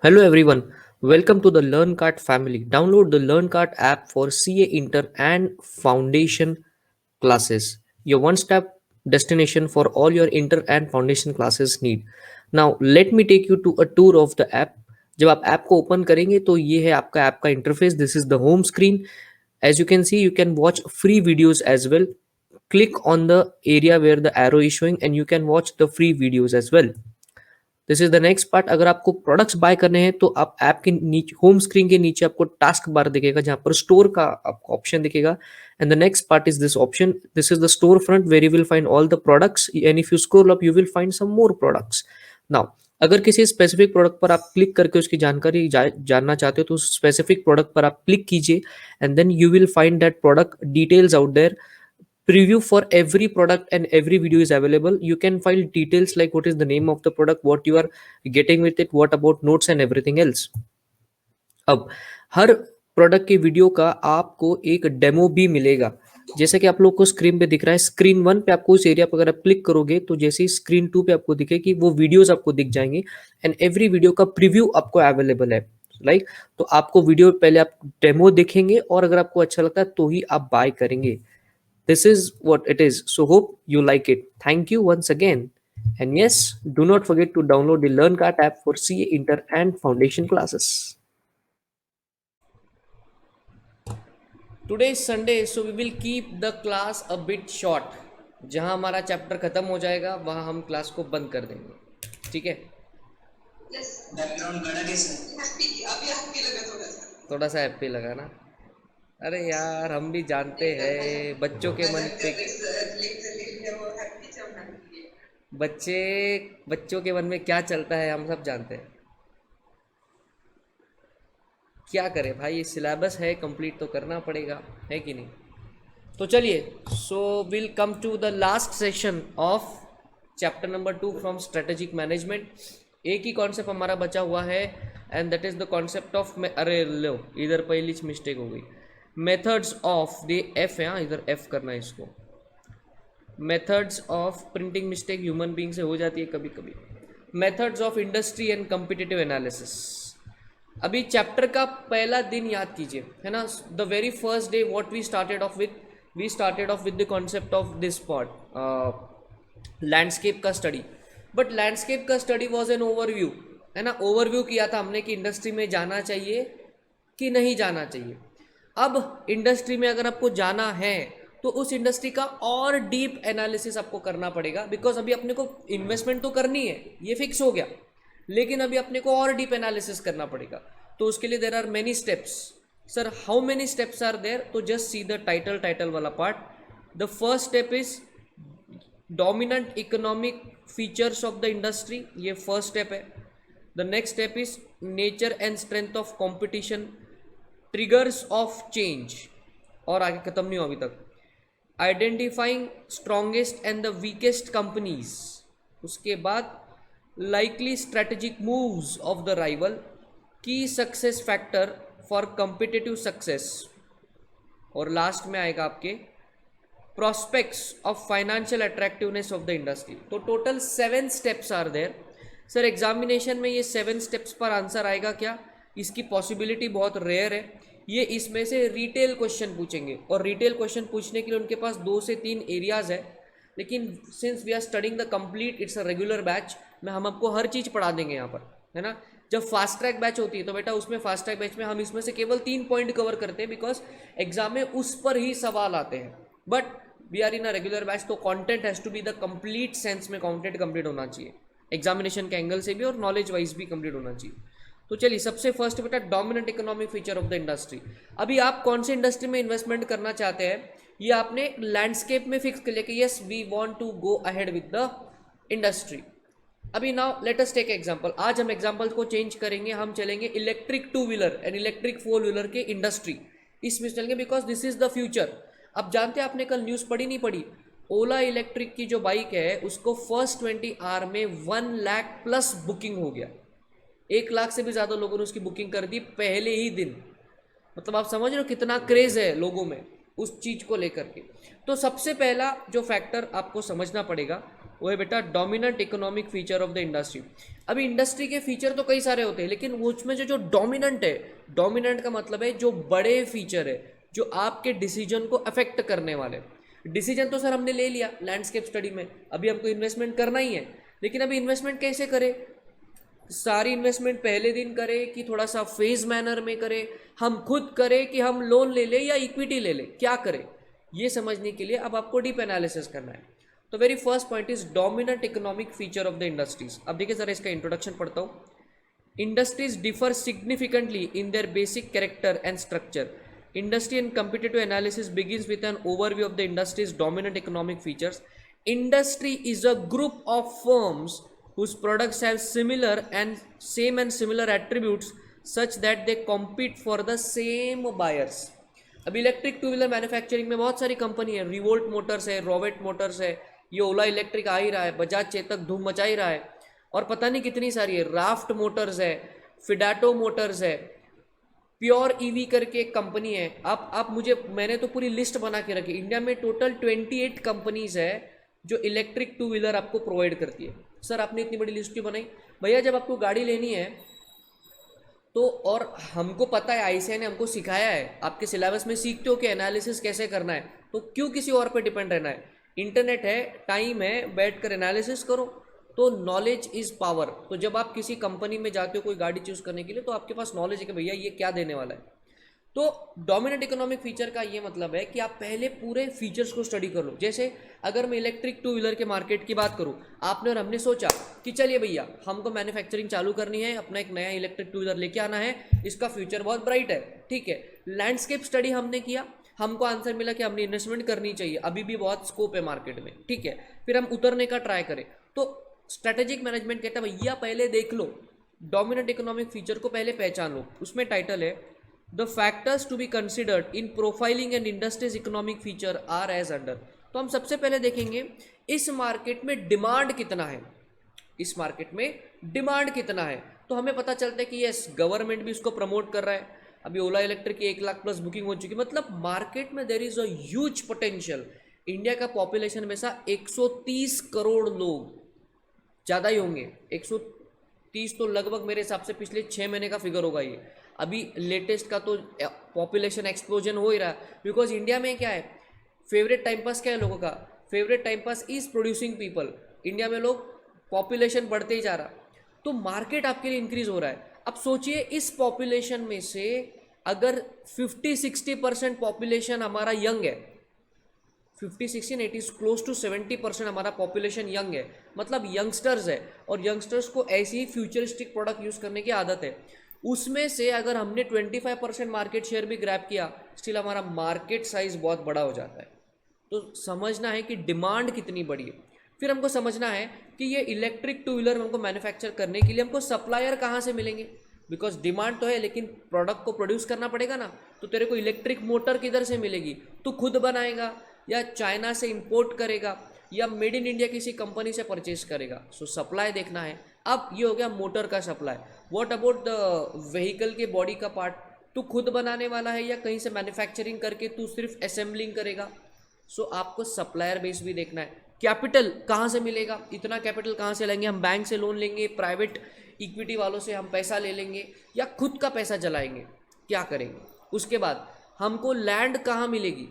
Hello everyone, welcome to the LearnCart family. Download the LearnCart app for CA Inter and Foundation classes. Your one-step destination for all your inter and foundation classes need. Now let me take you to a tour of the app. जब आप app को open करेंगे तो ये है आपका app का interface. This is the home screen. As you can see, you can watch free videos as well. Click on the area where the arrow is showing and you can watch the free videos as well. This is the next part. अगर आपको products by करने हैं तो आप app के नीचे home screen के नीचे आपको टास्क बार दिखेगा जहां पर स्टोर का आपको ऑप्शन दिखेगा. And the next part is this option. This is the store front where you will find all the products and if you scroll up you will find some more products. Now अगर किसी specific product पर आप click करके उसकी जानकारी जानना चाहते हो तो उस स्पेसिफिक प्रोडक्ट पर आप क्लिक कीजिए and then you will find that product details out there. Preview for every product and every video is available. You can find details like what is the name of the product, what you are getting with it, what about notes and everything else. अब हर product के video का आपको एक demo भी मिलेगा. जैसे कि आप लोग को स्क्रीन पे दिख रहा है, स्क्रीन 1 पे आपको इस एरिया पर अगर आप क्लिक करोगे तो जैसे ही स्क्रीन 2 पे आपको दिखे कि वो वीडियोस आपको दिख जाएंगे एंड एवरी वीडियो का प्रीव्यू आपको अवेलेबल है. लाइक तो आपको वीडियो पहले आप डेमो देखेंगे और अगर आपको अच्छा लगता है तो ही आप बाय करेंगे. This is what it is. So hope you like it. Thank you once again. And yes, do not forget to download the LearnCart app for CA Inter and Foundation classes. Today is Sunday, so we will keep the class a bit short. जहां हमारा chapter खत्म हो जाएगा वहां हम class को बंद कर देंगे. ठीक है. Yes. बैकग्राउंड गाना कैसा हैप्पी अभी हैप्पी लगा थोड़ा सा हैप्पी लगा ना. अरे यार हम भी जानते हैं बच्चों के मन पे बच्चे बच्चों के मन में क्या चलता है हम सब जानते हैं. क्या करें भाई, सिलेबस है कंप्लीट तो करना पड़ेगा, है कि नहीं. तो चलिए, so will come to the last session of chapter number 2 from strategic management. एक ही कॉन्सेप्ट हमारा बचा हुआ है and that is the concept of, अरे लो इधर पहली मिस्टेक हो गई. मेथड्स ऑफ द एफ है, हाँ इधर एफ करना है इसको. Methods of printing mistake human being से हो जाती है कभी कभी. Methods of industry and competitive analysis. अभी चैप्टर का पहला दिन याद कीजिए, है ना. The very first day what we started off with the concept of this part landscape का स्टडी. बट लैंडस्केप का स्टडी वाज एन ओवरव्यू, है ना. ओवरव्यू किया था हमने कि इंडस्ट्री में जाना चाहिए कि नहीं जाना चाहिए. अब इंडस्ट्री में अगर आपको जाना है तो उस इंडस्ट्री का और डीप एनालिसिस आपको करना पड़ेगा. बिकॉज अभी अपने को इन्वेस्टमेंट तो करनी है, ये फिक्स हो गया, लेकिन अभी अपने को और डीप एनालिसिस करना पड़ेगा. तो उसके लिए there are many steps. Sir how many steps are there? तो जस्ट सी द टाइटल वाला part. The first step is dominant economic features of the industry, ये फर्स्ट स्टेप है. The next step is nature and strength of competition, triggers of change, और आगे खत्म नहीं हो अभी तक. Identifying strongest and the weakest companies. उसके बाद likely strategic moves of the rival, key success factor for competitive success, और लास्ट में आएगा आपके prospects of financial attractiveness of the industry. तो total 7 steps are there. Sir examination में ये 7 steps पर आंसर आएगा क्या? इसकी पॉसिबिलिटी बहुत रेयर है. ये इसमें से रिटेल क्वेश्चन पूछेंगे और रिटेल क्वेश्चन पूछने के लिए उनके पास 2 से 3 एरियाज है. लेकिन since we are studying the complete, it's a regular batch, में हम आपको हर चीज़ पढ़ा देंगे यहाँ पर, है ना. जब फास्ट ट्रैक बैच होती है तो बेटा उसमें फास्ट ट्रैक बैच में हम इसमें से केवल 3 पॉइंट कवर करते हैं बिकॉज एग्जाम में उस पर ही सवाल आते हैं. But we are in a regular batch, तो content has to be the complete sense में कंटेंट कंप्लीट होना चाहिए, एग्जामिनेशन के एंगल से भी और नॉलेज वाइज भी कंप्लीट होना चाहिए. तो चलिए, सबसे फर्स्ट बेटा dominant economic feature of the industry. अभी आप कौन से इंडस्ट्री में इन्वेस्टमेंट करना चाहते हैं, ये आपने लैंडस्केप में फिक्स कर लिया कि yes we want to go ahead with the industry. अभी now let us take example. आज हम एग्जांपल को चेंज करेंगे, हम चलेंगे electric 2 wheeler and electric 4 wheeler के इंडस्ट्री, इसमें चलेंगे because this is the future. अब जानते हैं, आपने कल न्यूज़ पढ़ी नहीं पढ़ी, ओला इलेक्ट्रिक की जो बाइक है उसको फर्स्ट 20 आवर में 1 लाख प्लस बुकिंग हो गया. 1 लाख से भी ज़्यादा लोगों ने उसकी बुकिंग कर दी पहले ही दिन. मतलब आप समझ रहे हो कितना क्रेज़ है लोगों में उस चीज़ को लेकर के. तो सबसे पहला जो फैक्टर आपको समझना पड़ेगा वो है बेटा dominant economic feature of the industry. अभी इंडस्ट्री के फीचर तो कई सारे होते हैं, लेकिन वो उसमें जो जो डोमिनेंट है, डोमिनेंट का मतलब है जो बड़े फीचर है, जो आपके डिसीजन को अफेक्ट करने वाले। डिसीजन तो सर हमने ले लिया लैंडस्केप स्टडी में, अभी हमको इन्वेस्टमेंट करना ही है, लेकिन अभी इन्वेस्टमेंट कैसे करें? सारी इन्वेस्टमेंट पहले दिन करें कि थोड़ा सा फेज मैनर में करें, हम खुद करें कि हम लोन ले लें या इक्विटी ले लें, क्या करें? ये समझने के लिए अब आपको डीप एनालिसिस करना है। तो very first point is dominant economic feature of the industries. अब देखिए सर इसका इंट्रोडक्शन पढ़ता हूँ। Industries differ significantly in their basic character and structure. Industry and competitive analysis begins with an overview of the industry's dominant economic features. Industry is a group of firms whose products have similar attributes such that they compete for the same buyers. अब electric two wheeler manufacturing में बहुत सारी company है, revolt Motors है, रोवेट Motors है, ये ओला electric आ ही रहा है, बजाज चेतक धूम मचा ही रहा है, और पता नहीं कितनी सारी है, राफ्ट मोटर्स है, फिडाटो मोटर्स है, प्योर ईवी करके एक कंपनी है। मैंने तो पूरी लिस्ट बना के रखी। इंडिया में टोटल 28 कंपनीज है जो इलेक्ट्रिक टू व्हीलर आपको प्रोवाइड करती है। सर आपने इतनी बड़ी लिस्ट क्यों बनाई? भैया जब आपको गाड़ी लेनी है तो, और हमको पता है, आईसीआई ने हमको सिखाया है, आपके सिलेबस में सीखते हो कि एनालिसिस कैसे करना है, तो क्यों किसी और पे डिपेंड रहना है? इंटरनेट है, टाइम है, बैठ कर एनालिसिस करो। तो नॉलेज इज पावर। तो जब आप किसी कंपनी में जाते हो कोई गाड़ी चूज करने के लिए, तो आपके पास नॉलेज है कि भैया ये क्या देने वाला है। तो डोमिनेंट इकोनॉमिक फीचर का ये मतलब है कि आप पहले पूरे फीचर्स को स्टडी कर लो। जैसे अगर मैं इलेक्ट्रिक टू व्हीलर के मार्केट की बात करूं, आपने और हमने सोचा कि चलिए भैया हमको मैन्युफैक्चरिंग चालू करनी है, अपना एक नया इलेक्ट्रिक टू व्हीलर लेके आना है, इसका फ्यूचर बहुत ब्राइट है, ठीक है। लैंडस्केप स्टडी हमने किया, हमको आंसर मिला कि हमने इन्वेस्टमेंट करनी चाहिए, अभी भी बहुत स्कोप है मार्केट में, ठीक है। फिर हम उतरने का ट्राई करें, तो स्ट्रेटेजिक मैनेजमेंट कहता है भैया पहले देख लो, डोमिनेंट इकोनॉमिक फीचर को पहले पहचान लो। उसमें टाइटल है the factors to be considered in profiling and industries economic feature are as under. तो हम सबसे पहले देखेंगे इस मार्केट में डिमांड कितना है, इस मार्केट में डिमांड कितना है। तो हमें पता चलता है कि यस गवर्नमेंट भी इसको प्रमोट कर रहा है, अभी ओला इलेक्ट्रिक की 1 लाख प्लस बुकिंग हो चुकी है, मतलब मार्केट में there is a huge potential. India का पॉपुलेशन में सा 130 करोड़ लोग, ज़्यादा ही होंगे, 130 तो लगभग मेरे हिसाब से पिछले 6 महीने का फिगर होगा ये। अभी लेटेस्ट का तो पॉपुलेशन एक्सप्लोजन हो ही रहा है, बिकॉज इंडिया में क्या है, फेवरेट टाइम पास क्या है लोगों का? Favourite time pass is producing people. India में लोग, पॉपुलेशन बढ़ते ही जा रहा, तो मार्केट आपके लिए इंक्रीज हो रहा है। अब सोचिए इस पॉपुलेशन में से अगर 50-60% पॉपुलेशन हमारा यंग है, 50-60 इट इज़ क्लोज टू 70% हमारा पॉपुलेशन यंग है, मतलब यंगस्टर्स है, और यंगस्टर्स को ऐसी ही फ्यूचरिस्टिक प्रोडक्ट यूज़ करने की आदत है। उसमें से अगर हमने 25% मार्केट शेयर भी ग्रैब किया, स्टिल हमारा मार्केट साइज बहुत बड़ा हो जाता है। तो समझना है कि डिमांड कितनी बड़ी है। फिर हमको समझना है कि ये इलेक्ट्रिक टू व्हीलर हमको मैन्युफैक्चर करने के लिए हमको सप्लायर कहाँ से मिलेंगे, बिकॉज डिमांड तो है लेकिन प्रोडक्ट को प्रोड्यूस करना पड़ेगा ना। तो तेरे को इलेक्ट्रिक मोटर किधर से मिलेगी? तू खुद बनाएगा या चाइना से इंपोर्ट करेगा या मेड इन इंडिया किसी कंपनी से परचेज करेगा। सो सप्लाई देखना है। अब ये हो गया मोटर का supply. What about the vehicle के बॉडी का पार्ट? तू खुद बनाने वाला है या कहीं से मैन्युफैक्चरिंग करके तू सिर्फ असेंबलिंग करेगा? सो आपको सप्लायर बेस भी देखना है। कैपिटल कहाँ से मिलेगा? इतना कैपिटल कहाँ से लेंगे? हम बैंक से लोन लेंगे, प्राइवेट इक्विटी वालों से हम पैसा ले लेंगे, या खुद का पैसा जलाएंगे? क्या करेंगे? उसके बाद हमको लैंड कहाँ मिलेगी?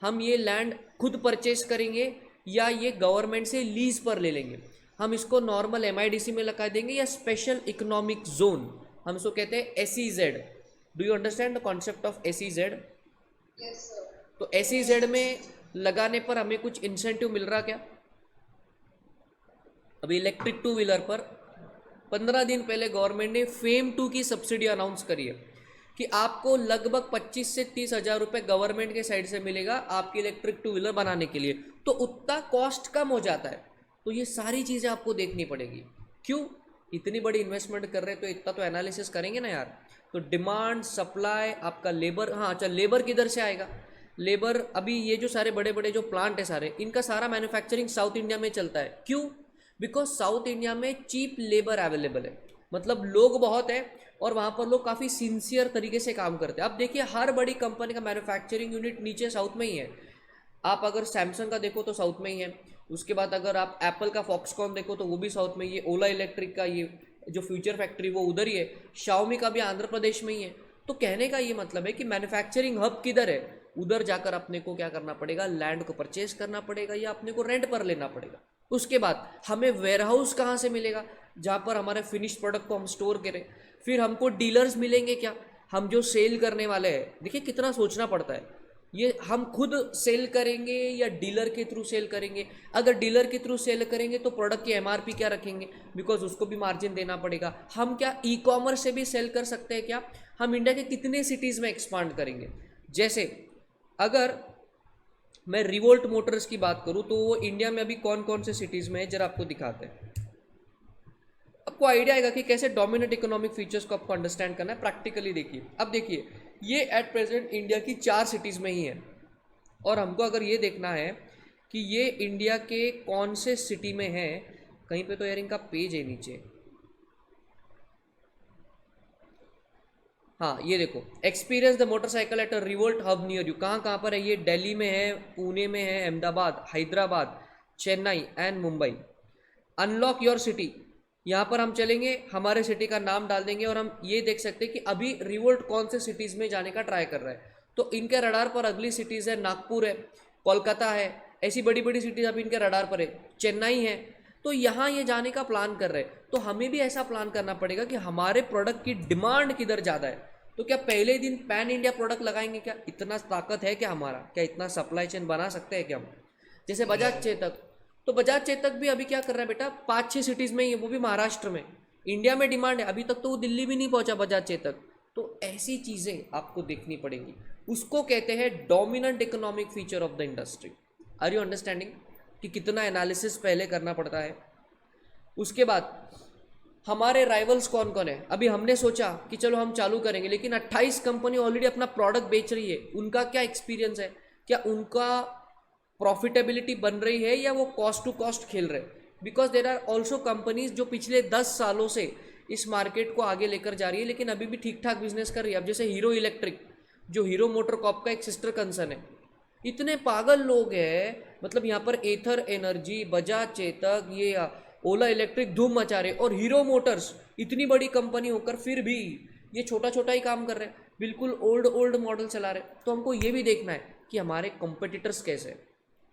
हम ये लैंड खुद परचेज करेंगे या ये गवर्नमेंट से लीज पर ले लेंगे? हम इसको नॉर्मल MIDC में लगा देंगे या स्पेशल इकोनॉमिक जोन, हम इसको कहते हैं SEZ। Do you understand the concept of SEZ? Yes, sir. तो SEZ में लगाने पर हमें कुछ इंसेंटिव मिल रहा क्या? अभी इलेक्ट्रिक टू व्हीलर पर 15 दिन पहले गवर्नमेंट ने फेम 2 की सब्सिडी अनाउंस करी है कि आपको लगभग 25 से 30 हज़ार रुपये गवर्नमेंट के साइड से मिलेगा आपकी इलेक्ट्रिक टू व्हीलर बनाने के लिए। तो उतना कॉस्ट कम हो जाता है। तो ये सारी चीज़ें आपको देखनी पड़ेगी। क्यों? इतनी बड़ी इन्वेस्टमेंट कर रहे हैं तो इतना तो एनालिसिस करेंगे ना यार। तो डिमांड, सप्लाई, आपका लेबर, हाँ अच्छा लेबर किधर से आएगा? लेबर, अभी ये जो सारे बड़े बड़े जो प्लांट है सारे, इनका सारा मैन्युफैक्चरिंग साउथ इंडिया में चलता है। क्यों? बिकॉज साउथ इंडिया में चीप लेबर अवेलेबल है, मतलब लोग बहुत है और वहाँ पर लोग काफ़ी सिंसियर तरीके से काम करते हैं। अब देखिए हर बड़ी कंपनी का मैन्युफैक्चरिंग यूनिट नीचे साउथ में ही है। आप अगर सैमसंग का देखो तो साउथ में ही है, उसके बाद अगर आप एप्पल का फॉक्सकॉन देखो तो वो भी साउथ में, ये ओला इलेक्ट्रिक का ये जो फ्यूचर फैक्ट्री वो उधर ही है, शाओमी का भी आंध्र प्रदेश में ही है। तो कहने का ये मतलब है कि मैन्युफैक्चरिंग हब किधर है, उधर जाकर अपने को क्या करना पड़ेगा, लैंड को परचेज करना पड़ेगा या अपने को रेंट पर लेना पड़ेगा। उसके बाद हमें वेयरहाउस कहाँ से मिलेगा, जहाँ पर हमारे फिनिश प्रोडक्ट को हम स्टोर करें। फिर हमको डीलर्स मिलेंगे क्या, हम जो सेल करने वाले हैं, देखिए कितना सोचना पड़ता है, ये हम खुद सेल करेंगे या डीलर के थ्रू सेल करेंगे। अगर डीलर के थ्रू सेल करेंगे तो प्रोडक्ट की एमआरपी क्या रखेंगे, बिकॉज उसको भी मार्जिन देना पड़ेगा। हम क्या ई कॉमर्स से भी सेल कर सकते हैं क्या, हम इंडिया के कितने सिटीज़ में एक्सपांड करेंगे। जैसे अगर मैं रिवोल्ट मोटर्स की बात करूं तो वो इंडिया में अभी कौन कौन से सिटीज़ में है, जरा आपको दिखाते हैं, आपको आइडिया आएगा कि कैसे डोमिनेंट इकोनॉमिक फीचर्स को आपको अंडरस्टैंड करना है। प्रैक्टिकली देखिए, अब देखिए ये एट प्रेजेंट इंडिया की 4 सिटीज़ में ही है, और हमको अगर ये देखना है कि ये इंडिया के कौन से सिटी में है, कहीं पे तो यार इनका पेज है नीचे, हाँ ये देखो, experience the motorcycle at a revolt hub near you. कहाँ कहाँ पर है ये, दिल्ली में है, पुणे में है, Ahmedabad, Hyderabad, Chennai and Mumbai. Unlock your city, यहाँ पर हम चलेंगे, हमारे सिटी का नाम डाल देंगे और हम ये देख सकते हैं कि अभी रिवोल्ट कौन से सिटीज़ में जाने का ट्राई कर रहा है। तो इनके रडार पर अगली सिटीज़ है नागपुर है, कोलकाता है, ऐसी बड़ी बड़ी सिटीज़ अभी इनके रडार पर है, चेन्नई है। तो यहाँ ये जाने का प्लान कर रहे हैं, तो हमें भी ऐसा प्लान करना पड़ेगा कि हमारे प्रोडक्ट की डिमांड किधर ज़्यादा है। तो क्या पहले दिन पैन इंडिया प्रोडक्ट लगाएंगे क्या, इतना ताकत है क्या हमारा, क्या इतना सप्लाई चेन बना सकते हैं क्या हम। जैसे बजाज चेतक, तो बजाज चेतक भी अभी क्या कर रहा है बेटा, 5-6 सिटीज़ में ही है, वो भी महाराष्ट्र में। इंडिया में डिमांड है, अभी तक तो वो दिल्ली भी नहीं पहुंचा बजाज चेतक। तो ऐसी चीज़ें आपको देखनी पड़ेंगी, उसको कहते हैं dominant economic feature of the industry. Are you understanding कि कितना एनालिसिस पहले करना पड़ता है। उसके बाद हमारे राइवल्स कौन कौन है, अभी हमने सोचा कि चलो हम चालू करेंगे, लेकिन 28 कंपनी ऑलरेडी अपना प्रोडक्ट बेच रही है, उनका क्या एक्सपीरियंस है, क्या उनका प्रॉफिटेबिलिटी बन रही है या वो कॉस्ट टू कॉस्ट खेल रहे हैं। Because there are also companies जो पिछले 10 सालों से इस मार्केट को आगे लेकर जा रही है, लेकिन अभी भी ठीक ठाक बिजनेस कर रही है। अब जैसे हीरो इलेक्ट्रिक, जो हीरो मोटर कॉप का एक सिस्टर कंसर्न है, इतने पागल लोग हैं, मतलब यहाँ पर एथर एनर्जी, बजाज चेतक, ये ओला इलेक्ट्रिक धूम मचा रहे, और हीरो मोटर्स इतनी बड़ी कंपनी होकर फिर भी ये छोटा छोटा ही काम कर रहे हैं, बिल्कुल ओल्ड मॉडल चला रहे। तो हमको ये भी देखना है कि हमारे कॉम्पिटिटर्स कैसे हैं,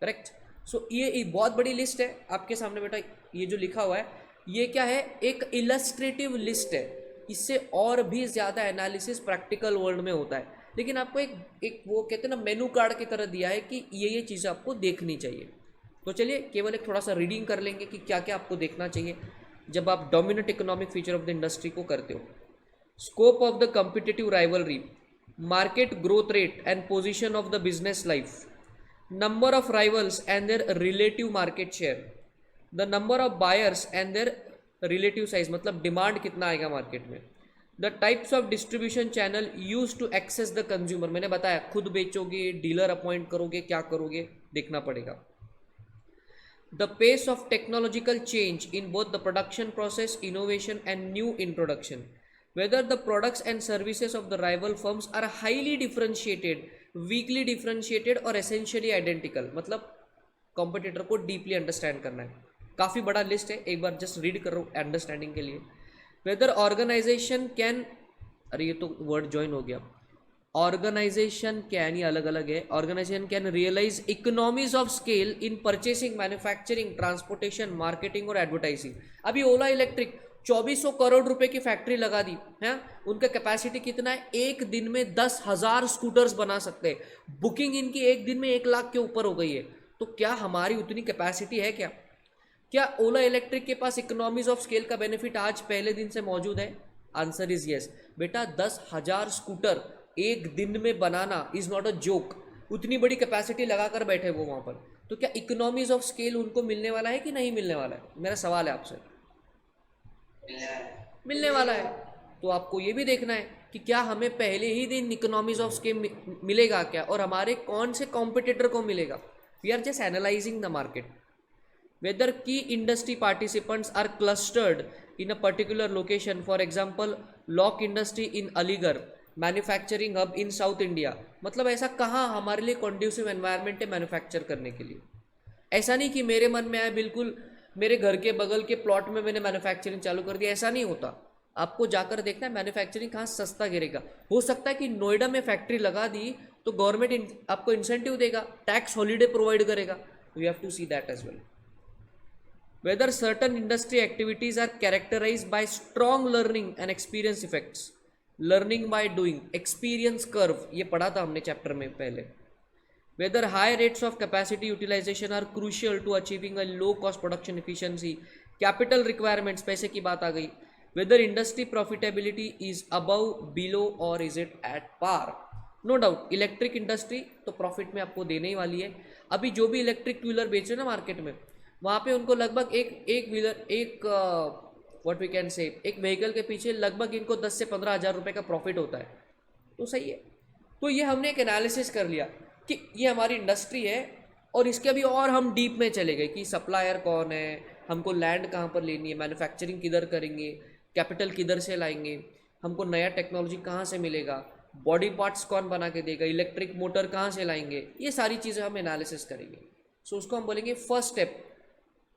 करेक्ट। सो ये एक बहुत बड़ी लिस्ट है आपके सामने बेटा, ये जो लिखा हुआ है ये क्या है, एक इलस्ट्रेटिव लिस्ट है, इससे और भी ज़्यादा एनालिसिस प्रैक्टिकल वर्ल्ड में होता है, लेकिन आपको एक वो कहते हैं ना मेनू कार्ड की तरह दिया है कि ये चीज़ें आपको देखनी चाहिए। तो चलिए केवल एक थोड़ा सा रीडिंग कर लेंगे कि क्या क्या आपको देखना चाहिए जब आप dominant economic feature of the industry को करते हो। Scope of the competitive rivalry, market growth rate and position of the business life, number of rivals and their relative market share, the number of buyers and their relative size, मतलब demand कितना आएगा market में, the types of distribution channel used to access the consumer, मैंने बताया खुद बेचोगे, dealer appoint करोगे, क्या करोगे देखना पड़ेगा, the pace of technological change in both the production process, innovation and new introduction, whether the products and services of the rival firms are highly differentiated, weekly differentiated और essentially identical, मतलब competitor को deeply understand करना है। काफ़ी बड़ा list है, एक बार just read कर रहा हूँ अंडरस्टैंडिंग के लिए। वेदर ऑर्गेनाइजेशन कैन, अरे ये तो वर्ड ज्वाइन हो गया, ऑर्गेनाइजेशन कैन, ये अलग अलग है, organisation can realise economies of scale in purchasing, manufacturing, transportation, marketing और एडवर्टाइजिंग। अभी ओला इलेक्ट्रिक 2400 करोड़ रुपए की फैक्ट्री लगा दी है, उनका कैपेसिटी कितना है, एक दिन में 10,000 स्कूटर्स बना सकते हैं, बुकिंग इनकी एक दिन में 1 लाख के ऊपर हो गई है। तो क्या हमारी उतनी कैपेसिटी है क्या? क्या ओला इलेक्ट्रिक के पास इकोनॉमीज ऑफ स्केल का बेनिफिट आज पहले दिन से मौजूद है? आंसर इज यस बेटा, 10,000 स्कूटर एक दिन में बनाना इज नॉट अ जोक, उतनी बड़ी कैपेसिटी लगाकर बैठे वो वहाँ पर। तो क्या इकोनॉमीज ऑफ स्केल उनको मिलने वाला है कि नहीं मिलने वाला है? मेरा सवाल है आपसे, मिलने वाला है। तो आपको ये भी देखना है कि क्या हमें पहले ही दिन इकोनॉमीज ऑफ स्केल मिलेगा क्या, और हमारे कौन से कॉम्पिटिटर को मिलेगा। We are just analysing the market. Whether की industry participants are clustered in a particular location, for example lock industry in Aligarh, manufacturing hub in south India, मतलब ऐसा कहाँ हमारे लिए कॉन्ड्यूसिव एनवायरनमेंट है मैन्युफैक्चर करने के लिए। ऐसा नहीं कि मेरे मन में आए बिल्कुल मेरे घर के बगल के प्लॉट में मैंने मैन्युफैक्चरिंग चालू कर दिया, ऐसा नहीं होता। आपको जाकर देखना है मैन्युफैक्चरिंग कहाँ सस्ता गिरेगा। हो सकता है कि नोएडा में फैक्ट्री लगा दी तो गवर्नमेंट आपको इंसेंटिव देगा, टैक्स हॉलीडे प्रोवाइड करेगा। We have to see that as well. Whether certain industry activities are characterized by strong learning and experience effects, learning by doing, experience curve, ये पढ़ा था हमने चैप्टर में पहले। Whether high rates of capacity utilization are crucial to achieving a low cost production efficiency, capital requirements, पैसे की बात आ गई। Whether industry profitability is above, below or is it at par, no doubt electric industry तो profit में आपको देने ही वाली है। अभी जो भी इलेक्ट्रिक टू व्हीलर बेच रहे हैं ना मार्केट में, वहाँ पे उनको लगभग एक wheeler what we can say एक व्हीकल के पीछे लगभग इनको 10 से 15 हज़ार रुपये का प्रॉफिट होता है, तो सही है। तो ये हमने एक एनालिसिस कर लिया कि ये हमारी इंडस्ट्री है, और इसके अभी और हम डीप में चले गए कि सप्लायर कौन है, हमको लैंड कहाँ पर लेनी है, मैन्युफैक्चरिंग किधर करेंगे, कैपिटल किधर से लाएंगे, हमको नया टेक्नोलॉजी कहाँ से मिलेगा, बॉडी पार्ट्स कौन बना के देगा, इलेक्ट्रिक मोटर कहाँ से लाएंगे, ये सारी चीज़ें हम एनालिसिस करेंगे। सो उसको हम बोलेंगे first step,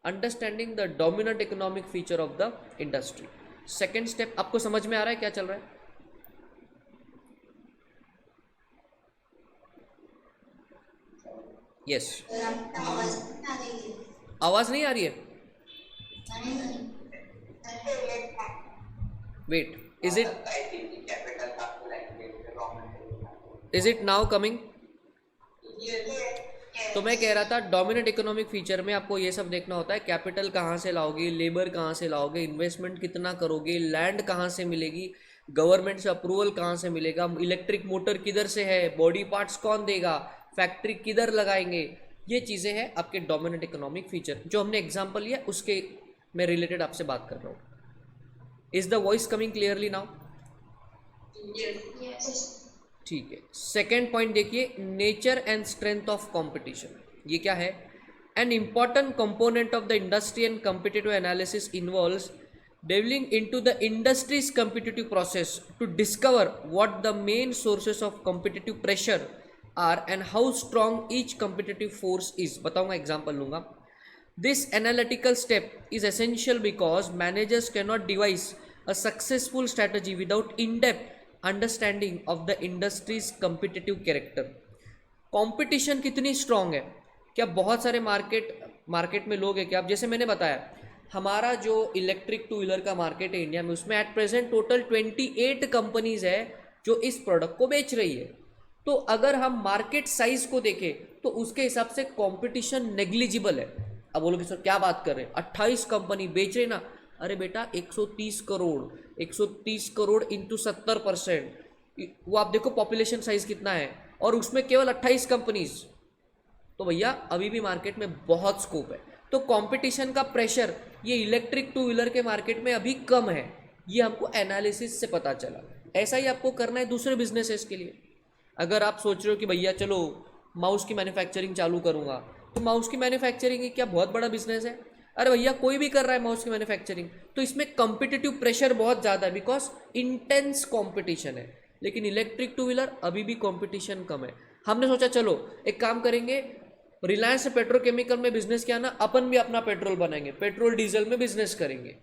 understanding the dominant economic feature of the industry. Second step, आपको समझ में आ रहा है क्या चल रहा है? यस आवाज नहीं आ रही है? Wait, is it now coming? तो मैं कह रहा था डोमिनेंट इकोनॉमिक फीचर में आपको ये सब देखना होता है, कैपिटल कहाँ से लाओगे, लेबर कहाँ से लाओगे, इन्वेस्टमेंट कितना करोगे, लैंड कहाँ से मिलेगी, गवर्नमेंट से अप्रूवल कहाँ से मिलेगा, इलेक्ट्रिक मोटर किधर से है, बॉडी पार्ट्स कौन देगा, फैक्ट्री किधर लगाएंगे, ये चीज़ें हैं आपके डोमिनेंट इकोनॉमिक फीचर। जो हमने एग्जाम्पल लिया उसके मैं रिलेटेड आपसे बात कर रहा हूँ। Is the voice coming clearly now? ठीक है। सेकेंड पॉइंट देखिए, nature and strength of competition. ये क्या है? An important component of the industry and competitive analysis involves delving into the industry's competitive process to discover what the main sources of competitive pressure are and how strong each competitive force is। बताऊंगा, example लूंगा। This analytical step is essential because managers cannot devise a successful strategy without in-depth understanding of the industry's competitive character। Competition कितनी strong है, क्या बहुत सारे market में लोग हैं क्या? अब जैसे मैंने बताया, हमारा जो इलेक्ट्रिक टू व्हीलर का मार्केट है इंडिया में, उसमें एट प्रेजेंट टोटल 28 कंपनीज है जो इस प्रोडक्ट को बेच रही है। तो अगर हम मार्केट साइज को देखें तो उसके हिसाब से कंपटीशन नेग्लिजिबल है। अब बोलोगे सर क्या बात कर रहे हैं, 28 कंपनी बेच रहे ना? अरे बेटा 130 करोड़ इंटू 70%, वो आप देखो पॉपुलेशन साइज कितना है, और उसमें केवल 28 कंपनीज। तो भैया अभी भी मार्केट में बहुत स्कोप है। तो कंपटीशन का प्रेशर ये इलेक्ट्रिक टू व्हीलर के मार्केट में अभी कम है, ये हमको एनालिसिस से पता चला। ऐसा ही आपको करना है दूसरे बिजनेसेस के लिए। अगर आप सोच रहे हो कि भैया चलो माउस की मैन्युफैक्चरिंग चालू करूंगा, तो माउस की मैन्युफैक्चरिंग क्या बहुत बड़ा बिजनेस है? अरे भैया कोई भी कर रहा है माउस की मैन्युफैक्चरिंग, तो इसमें कॉम्पिटिटिव प्रेशर बहुत ज़्यादा है, बिकॉज इंटेंस कॉम्पिटिशन है। लेकिन इलेक्ट्रिक टू व्हीलर अभी भी कॉम्पिटिशन कम है। हमने सोचा चलो एक काम करेंगे, रिलायंस पेट्रोकेमिकल में बिजनेस किया ना, अपन भी अपना पेट्रोल बनाएंगे, पेट्रोल डीजल में बिजनेस करेंगे।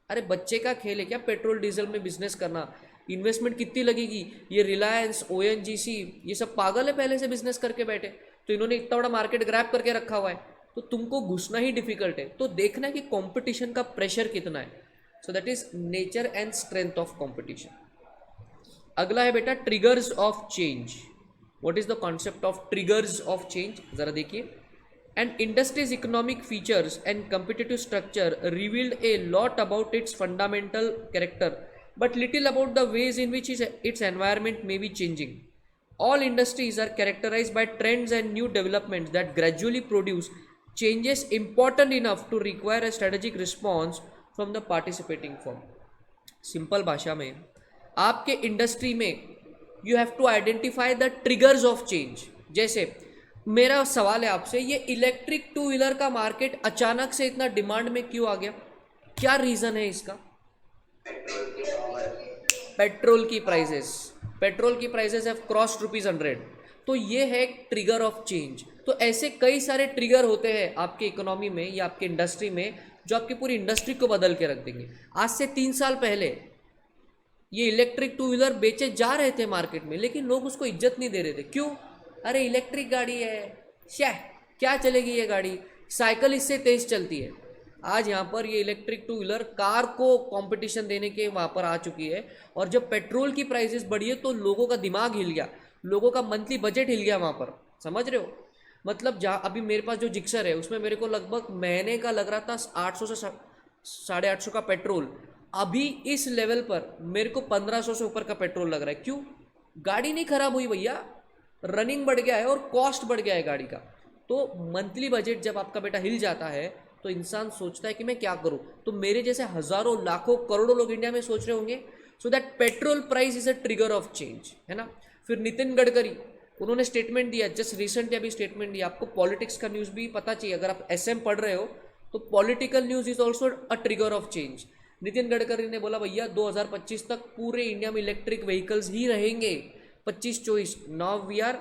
अरे बच्चे का खेल है क्या पेट्रोल डीजल में बिजनेस करना? इन्वेस्टमेंट कितनी लगेगी? ये रिलायंस, ONGC ये सब पागल है पहले से बिजनेस करके बैठे, तो इन्होंने इतना बड़ा मार्केट ग्रैब करके रखा हुआ है, तो तुमको घुसना ही डिफिकल्ट है। तो देखना है कि कॉम्पिटिशन का प्रेशर कितना है। So that is nature and strength of competition. अगला है बेटा triggers of change. What is the concept of triggers of change? जरा देखिए। And industry's economic features and competitive structure revealed a lot about its fundamental character, but little about the ways in which its environment may be changing. All industries are characterized by trends and new developments that gradually produce changes important enough to require a strategic response from the participating firm। Simple भाषा में, आपके industry में you have to identify the triggers of change. जैसे मेरा सवाल है आपसे, ये इलेक्ट्रिक टू व्हीलर का मार्केट अचानक से इतना डिमांड में क्यों आ गया? क्या रीजन है इसका? पेट्रोल की प्राइसेस हैव क्रॉस्ड ₹100। तो ये है ट्रिगर ऑफ चेंज। तो ऐसे कई सारे ट्रिगर होते हैं आपके इकोनॉमी में या आपके इंडस्ट्री में जो आपकी पूरी इंडस्ट्री को बदल के रख देंगे। आज से 3 साल पहले ये इलेक्ट्रिक टू व्हीलर बेचे जा रहे थे मार्केट में, लेकिन लोग उसको इज्जत नहीं दे रहे थे। क्यों? अरे इलेक्ट्रिक गाड़ी है, क्या चलेगी ये गाड़ी, साइकिल इससे तेज चलती है। आज यहाँ पर ये इलेक्ट्रिक टू व्हीलर कार को कंपटीशन देने के वहाँ पर आ चुकी है। और जब पेट्रोल की प्राइसेस बढ़ी है तो लोगों का दिमाग हिल गया, लोगों का मंथली बजट हिल गया वहाँ पर। समझ रहे हो? मतलब जहाँ अभी मेरे पास जो जिक्सर है उसमें मेरे को लगभग महीने का लग रहा था 800 से 850 का पेट्रोल, अभी इस लेवल पर मेरे को 1500 से ऊपर का पेट्रोल लग रहा है। क्यों? गाड़ी नहीं खराब हुई भैया, रनिंग बढ़ गया है और कॉस्ट बढ़ गया है गाड़ी का। तो मंथली बजट जब आपका बेटा हिल जाता है तो इंसान सोचता है कि मैं क्या करूं। तो मेरे जैसे हजारों लाखों करोड़ों लोग इंडिया में सोच रहे होंगे। So that petrol price is a trigger of change, है ना। फिर नितिन गडकरी उन्होंने स्टेटमेंट दिया, जस्ट रिसेंटली अभी स्टेटमेंट दिया। आपको पॉलिटिक्स का न्यूज़ भी पता चाहिए, अगर आप एसएम पढ़ रहे हो तो political news is also a trigger of change. Nitin Gadkari ने बोला भैया 2025 तक पूरे इंडिया में इलेक्ट्रिक व्हीकल्स ही रहेंगे, 25-24। Now we are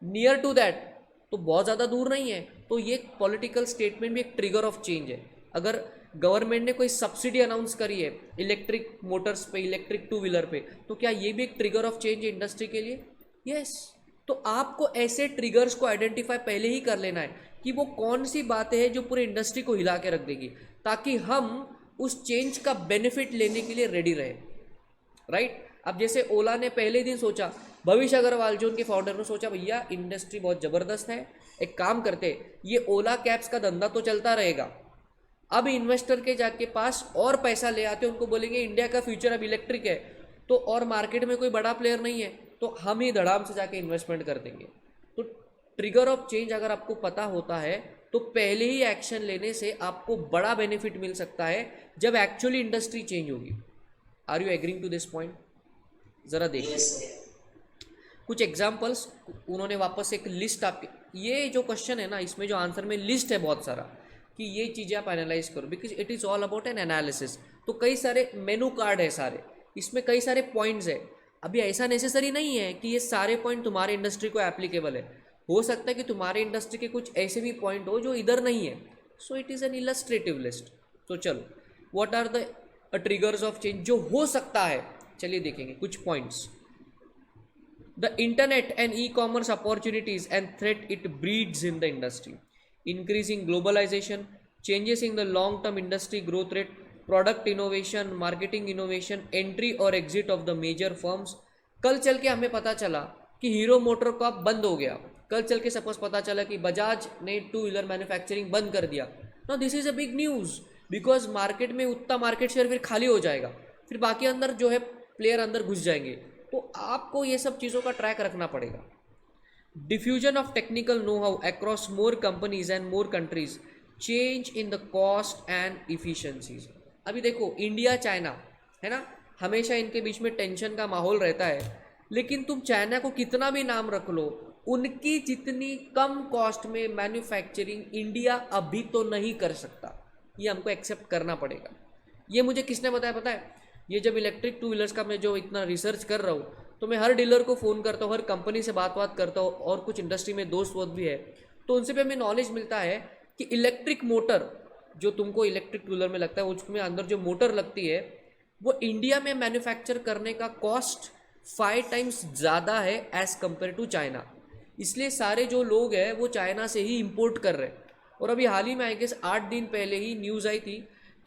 near to that, तो बहुत ज़्यादा दूर नहीं है। तो ये पॉलिटिकल स्टेटमेंट भी एक ट्रिगर ऑफ चेंज है। अगर गवर्नमेंट ने कोई सब्सिडी अनाउंस करी है इलेक्ट्रिक मोटर्स पे, इलेक्ट्रिक टू व्हीलर पे, तो क्या ये भी एक ट्रिगर ऑफ चेंज है इंडस्ट्री के लिए? यस। तो आपको ऐसे ट्रिगर्स को आइडेंटिफाई पहले ही कर लेना है कि वो कौन सी बातें हैं जो पूरी इंडस्ट्री को हिला के रख देगी, ताकि हम उस चेंज का बेनिफिट लेने के लिए रेडी रहे। राइट? अब जैसे ओला ने पहले दिन सोचा, भविष्य अग्रवाल जो उनके फाउंडर ने सोचा भैया इंडस्ट्री बहुत ज़बरदस्त है, एक काम करते ये ओला कैब्स का धंधा तो चलता रहेगा, अब इन्वेस्टर के जाके पास और पैसा ले आते, उनको बोलेंगे इंडिया का फ्यूचर अब इलेक्ट्रिक है, तो और मार्केट में कोई बड़ा प्लेयर नहीं है, तो हम ही धड़ाम से जाके इन्वेस्टमेंट कर देंगे। तो ट्रिगर ऑफ चेंज अगर आपको पता होता है तो पहले ही एक्शन लेने से आपको बड़ा बेनिफिट मिल सकता है जब एक्चुअली इंडस्ट्री चेंज होगी। Are you agreeing to this point? ज़रा देखिए कुछ एग्जाम्पल्स उन्होंने वापस एक लिस्ट आपके, ये जो क्वेश्चन है ना इसमें जो आंसर में लिस्ट है बहुत सारा कि ये चीज़ें आप एनालाइज करो, because it is all about an analysis. तो कई सारे मेनू कार्ड है सारे, इसमें कई सारे पॉइंट्स है। अभी ऐसा नेसेसरी नहीं है कि ये सारे पॉइंट तुम्हारे इंडस्ट्री को एप्लीकेबल है, हो सकता है कि तुम्हारे इंडस्ट्री के कुछ ऐसे भी पॉइंट हो जो इधर नहीं है। So it is an illustrative list. तो चलो what are the triggers of change जो हो सकता है, चलिए देखेंगे कुछ points. The internet and e-commerce opportunities and threat it breeds in the industry. Increasing globalization, changes in the long-term industry growth rate, product innovation, marketing innovation, entry or exit of the major firms. कल चल के हमें पता चला कि hero motor Corp बंद हो गया, कल चल के सपोज पता चला कि बजाज ने टू व्हीलर मैन्युफैक्चरिंग बंद कर दिया। No this is a big news, because market में उतना मार्केट शेयर फिर खाली हो जाएगा, फिर बाकी अंदर जो है प्लेयर अंदर घुस जाएंगे। तो आपको ये सब चीज़ों का ट्रैक रखना पड़ेगा। Diffusion of technical know how across more companies and more countries, change in the cost and efficiencies. अभी देखो इंडिया चाइना है ना, हमेशा इनके बीच में टेंशन का माहौल रहता है, लेकिन तुम चाइना को कितना भी नाम रख लो, उनकी जितनी कम कॉस्ट में मैन्युफैक्चरिंग इंडिया अभी तो नहीं कर सकता। ये हमको एक्सेप्ट करना पड़ेगा। ये मुझे किसने बताया पता है? ये जब इलेक्ट्रिक टू व्हीलर्स का मैं जो इतना रिसर्च कर रहा हूँ तो मैं हर डीलर को फ़ोन करता हूँ, हर कंपनी से बात करता हूँ, और कुछ इंडस्ट्री में दोस्त वोस्त भी है, तो उनसे भी हमें नॉलेज मिलता है कि इलेक्ट्रिक मोटर जो तुमको इलेक्ट्रिक टू व्हीलर में लगता है, उसमें अंदर जो मोटर लगती है वो इंडिया में मैन्युफैक्चर करने का कॉस्ट 5 टाइम्स ज़्यादा है एज़ कम्पेयर टू चाइना। इसलिए सारे जो लोग हैं वो चाइना से ही इम्पोर्ट कर रहे हैं। और अभी हाल ही में आई गेस 8 दिन पहले ही न्यूज़ आई थी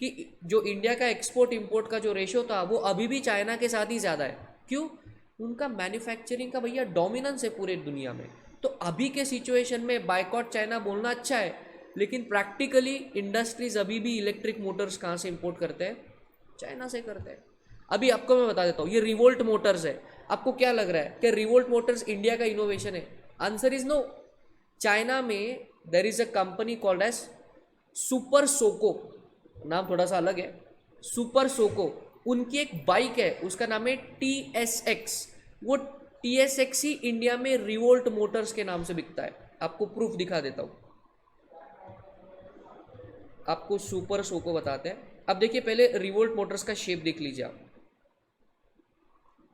कि जो इंडिया का एक्सपोर्ट इंपोर्ट का जो रेशो था वो अभी भी चाइना के साथ ही ज़्यादा है। क्यों? उनका मैन्युफैक्चरिंग का भैया डोमिनेंस है पूरे दुनिया में। तो अभी के सिचुएशन में बायकॉट चाइना बोलना अच्छा है, लेकिन प्रैक्टिकली इंडस्ट्रीज अभी भी इलेक्ट्रिक मोटर्स कहाँ से इंपोर्ट करते हैं? चाइना से करते हैं। अभी आपको मैं बता देता हूँ, ये रिवोल्ट मोटर्स है। आपको क्या लग रहा है कि रिवोल्ट मोटर्स इंडिया का इनोवेशन है? Answer is no. चाइना में there is a company called as Super Soco, नाम थोड़ा सा अलग है, सुपर सोको। उनकी एक बाइक है, उसका नाम है TSX। वो TSX ही इंडिया में रिवोल्ट मोटर्स के नाम से बिकता है। आपको प्रूफ दिखा देता हूँ, आपको सुपर सोको बताते हैं। अब देखिए पहले रिवोल्ट मोटर्स का शेप देख लीजिए आप।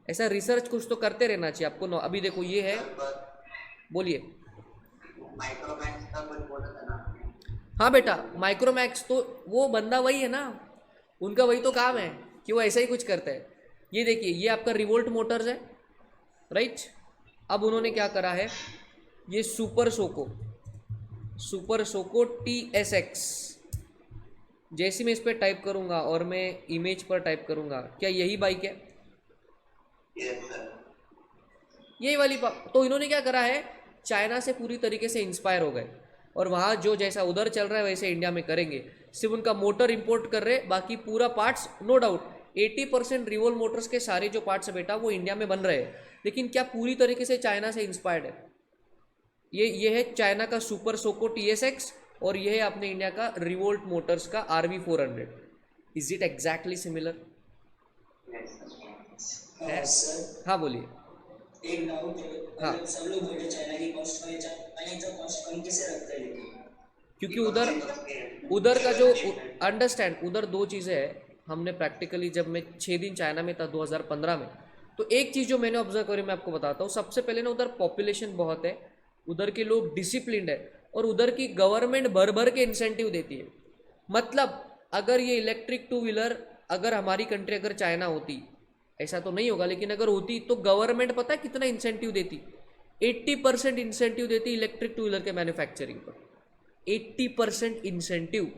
ऐसा रिसर्च कुछ तो करते रहना चाहिए आपको। अभी देखो ये है बोलिए। माइक्रोमैक्स का कुछ बोला था ना आपने? हाँ बेटा, माइक्रोमैक्स तो वो बंदा वही है ना, उनका वही तो काम है कि वो ऐसा ही कुछ करता है। ये देखिए, ये आपका रिवोल्ट मोटर्स है, राइट। अब उन्होंने क्या करा है, ये सुपर सोको TSX, जैसे मैं इस पर टाइप करूंगा और मैं इमेज पर टाइप करूंगा, क्या यही बाइक है? Yes sir. यही वाली तो इन्होंने क्या करा है, चाइना से पूरी तरीके से इंस्पायर हो गए और वहाँ जो जैसा उधर चल रहा है वैसे इंडिया में करेंगे। सिर्फ उनका मोटर इंपोर्ट कर रहे, बाकी पूरा parts no doubt 80% Revolt Motors के सारे जो पार्ट्स है बेटा वो इंडिया में बन रहे हैं, लेकिन क्या पूरी तरीके से चाइना से इंस्पायर्ड है। ये है चाइना का सुपर सोको TSX और ये है अपने इंडिया का रिवोल्ट मोटर्स का RV400। Is it exactly similar? है? सर हाँ बोलिए। एक डाउट है, हाँ, मतलब सब लोग बोलते हैं चाइना की कॉस्ट कम है, चाइना इतना कॉस्ट कम कैसे रखता है लेकिन? क्योंकि उधर का जो अंडरस्टैंड, उधर दो चीज़ें हैं। हमने प्रैक्टिकली जब मैं 6 दिन चाइना में था 2015 में, तो एक चीज़ जो मैंने ऑब्जर्व करी मैं आपको बताता हूँ। सबसे पहले ना, उधर पॉपुलेशन बहुत है, उधर के लोग डिसिप्लिन्ड है और उधर की गवर्नमेंट भर भर के इंसेंटिव देती है। मतलब अगर ये इलेक्ट्रिक टू व्हीलर, अगर हमारी कंट्री अगर चाइना होती, ऐसा तो नहीं होगा लेकिन अगर होती, तो गवर्नमेंट पता है कितना इंसेंटिव देती? 80% इंसेंटिव देती इलेक्ट्रिक टू व्हीलर के मैन्युफैक्चरिंग पर। 80% इंसेंटिव।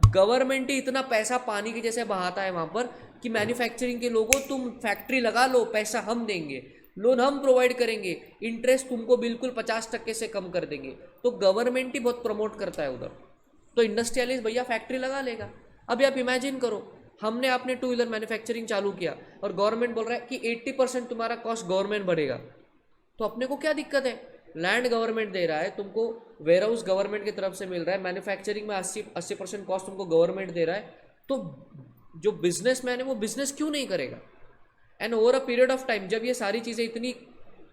गवर्नमेंट ही इतना पैसा पानी के जैसे बहाता है वहां पर कि मैन्युफैक्चरिंग के लोगों, तुम फैक्ट्री लगा लो, पैसा हम देंगे, लोन हम प्रोवाइड करेंगे, इंटरेस्ट तुमको बिल्कुल 50% से कम कर देंगे। तो गवर्नमेंट ही बहुत प्रमोट करता है उधर, तो इंडस्ट्रियलिस्ट भैया फैक्ट्री लगा लेगा। अभी आप इमेजिन करो, हमने अपने टू व्हीलर मैन्युफैक्चरिंग चालू किया और गवर्नमेंट बोल रहा है कि 80% तुम्हारा कॉस्ट गवर्नमेंट बढ़ेगा, तो अपने को क्या दिक्कत है? लैंड गवर्नमेंट दे रहा है तुमको, वेयर हाउस गवर्नमेंट की तरफ से मिल रहा है, मैन्युफैक्चरिंग में 80% कॉस्ट तुमको गवर्नमेंट दे रहा है, तो जो बिजनेसमैन है वो बिजनेस क्यों नहीं करेगा? And over a period of time जब ये सारी चीज़ें इतनी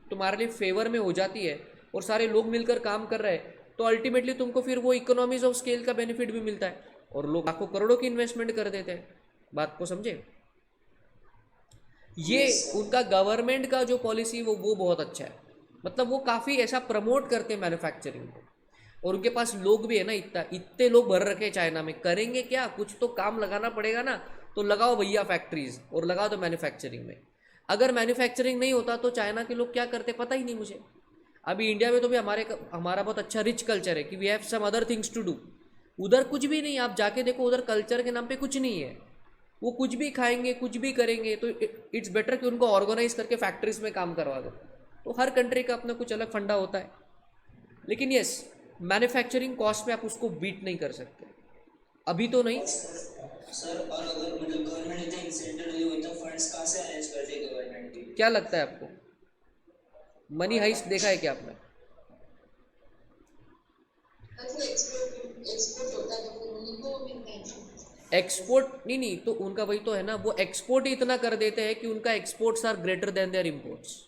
तुम्हारे लिए फेवर में हो जाती है और सारे लोग मिलकर काम कर रहे हैं, तो अल्टीमेटली तुमको फिर वो इकोनॉमीज ऑफ स्केल का बेनिफिट भी मिलता है और लोग लाखों करोड़ों की इन्वेस्टमेंट कर देते हैं। बात को समझे? ये उनका गवर्नमेंट का जो पॉलिसी वो बहुत अच्छा है। मतलब वो काफ़ी ऐसा प्रमोट करते हैं मैन्युफैक्चरिंग को, और उनके पास लोग भी है ना, इतने लोग भर रखे चाइना में, करेंगे क्या? कुछ तो काम लगाना पड़ेगा ना, तो लगाओ भैया फैक्ट्रीज और लगाओ तो मैन्युफैक्चरिंग में। अगर मैन्युफैक्चरिंग नहीं होता तो चाइना के लोग क्या करते पता ही नहीं मुझे। अभी इंडिया में तो भी हमारा बहुत अच्छा रिच कल्चर है कि we have some other things to do. उधर कुछ भी नहीं, आप जाके देखो, उधर कल्चर के नाम पे कुछ नहीं है। वो कुछ भी खाएंगे, कुछ भी करेंगे, तो इट्स बेटर कि उनको ऑर्गेनाइज करके फैक्ट्रीज में काम करवा दो। तो हर कंट्री का अपना कुछ अलग फंडा होता है, लेकिन यस, मैन्युफैक्चरिंग कॉस्ट में आप उसको बीट नहीं कर सकते, अभी तो नहीं। सर और अगर मतलब गवर्नमेंट इतने इंसेंटिव नहीं हुए तो फंड्स कहाँ से अरेंज करती है गवर्नमेंट की? क्या लगता है आपको? मनी हाइस्ट देखा है क्या आपने? अच्छा, एक्सपोर्ट होता है तो फिर उनको मिलता है। एक्सपोर्ट नहीं, तो उनका वही तो है ना, वो एक्सपोर्ट ही इतना कर देते हैं कि उनका exports are greater than their imports.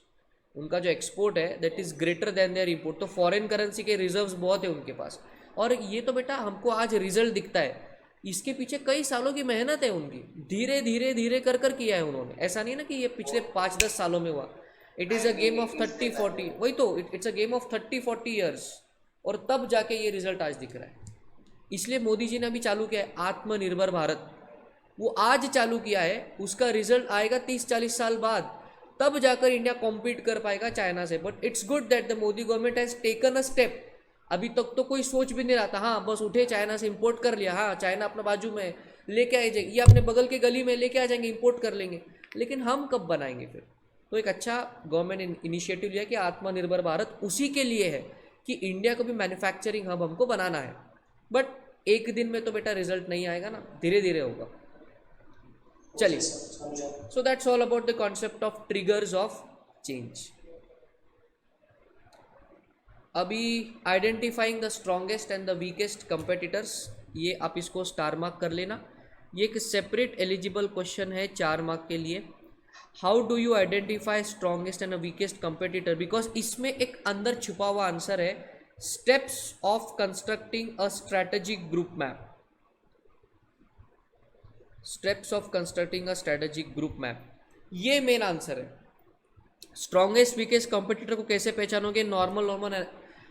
उनका जो एक्सपोर्ट है that is greater than their import. तो फॉरेन करेंसी के रिजर्व्स बहुत है उनके पास। और ये तो बेटा हमको आज रिजल्ट दिखता है, इसके पीछे कई सालों की मेहनत है उनकी, धीरे धीरे धीरे कर कर किया है उन्होंने। ऐसा नहीं ना कि ये पिछले 5-10 सालों में हुआ। It is a game of 30-40, वही तो, it's a game of 30-40 years, और तब जाके ये रिजल्ट आज दिख रहा है। इसलिए मोदी जी ने अभी चालू किया है आत्मनिर्भर भारत। वो आज चालू किया है, उसका रिजल्ट आएगा 30-40 साल बाद, तब जाकर इंडिया कॉम्पीट कर पाएगा चाइना से। But it's good that the Modi government has taken a step. अभी तक तो कोई सोच भी नहीं रहा था, हाँ बस उठे चाइना से इंपोर्ट कर लिया, हाँ चाइना अपना बाजू में लेके आ जाएगी, ये अपने बगल के गली में लेके आ जाएंगे, इंपोर्ट कर लेंगे, लेकिन हम कब बनाएंगे फिर? तो एक अच्छा गवर्नमेंट इनिशिएटिव लिया कि आत्मनिर्भर भारत उसी के लिए है कि इंडिया को भी मैन्युफैक्चरिंग हब हमको बनाना है। बट एक दिन में तो बेटा रिजल्ट नहीं आएगा ना, धीरे धीरे होगा। चलिए, so that's all about the concept of triggers of change. अभी identifying the strongest and the weakest competitors, ये आप इसको स्टार मार्क कर लेना। ये एक सेपरेट एलिजिबल क्वेश्चन है 4 मार्क के लिए। How do you identify strongest and weakest competitor? Because इसमें एक अंदर छुपा हुआ आंसर है, steps of constructing a strategic group map. Steps of constructing a strategic group map, ये मेन आंसर है। स्ट्रॉन्गेस्ट वीकेस्ट कंपटीटर को कैसे पहचानोगे, नॉर्मल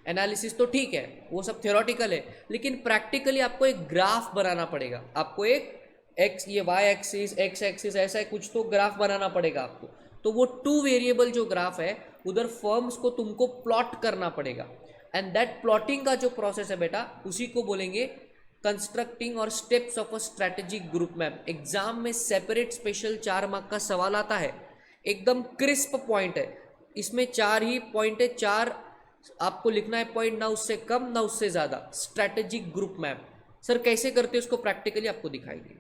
एनालिसिस तो ठीक है, वो सब थियोरटिकल है, लेकिन प्रैक्टिकली आपको एक ग्राफ बनाना पड़ेगा, आपको एक एक्स, ये वाई एक्सिस एक्स एक्सिस ऐसा कुछ तो ग्राफ बनाना पड़ेगा आपको। तो वो 2 वेरिएबल जो ग्राफ है उधर फर्म्स को तुमको प्लॉट करना पड़ेगा, एंड दैट प्लॉटिंग का जो प्रोसेस है बेटा उसी को बोलेंगे कंस्ट्रक्टिंग और steps of a strategic group map. Exam में सेपरेट स्पेशल 4 मार्क का सवाल आता है, एकदम क्रिस्प पॉइंट है, इसमें 4 ही पॉइंट है, 4 आपको लिखना है पॉइंट, ना उससे कम ना उससे ज़्यादा। स्ट्रैटेजिक ग्रुप मैप सर कैसे करते हैं उसको प्रैक्टिकली आपको दिखाएंगे,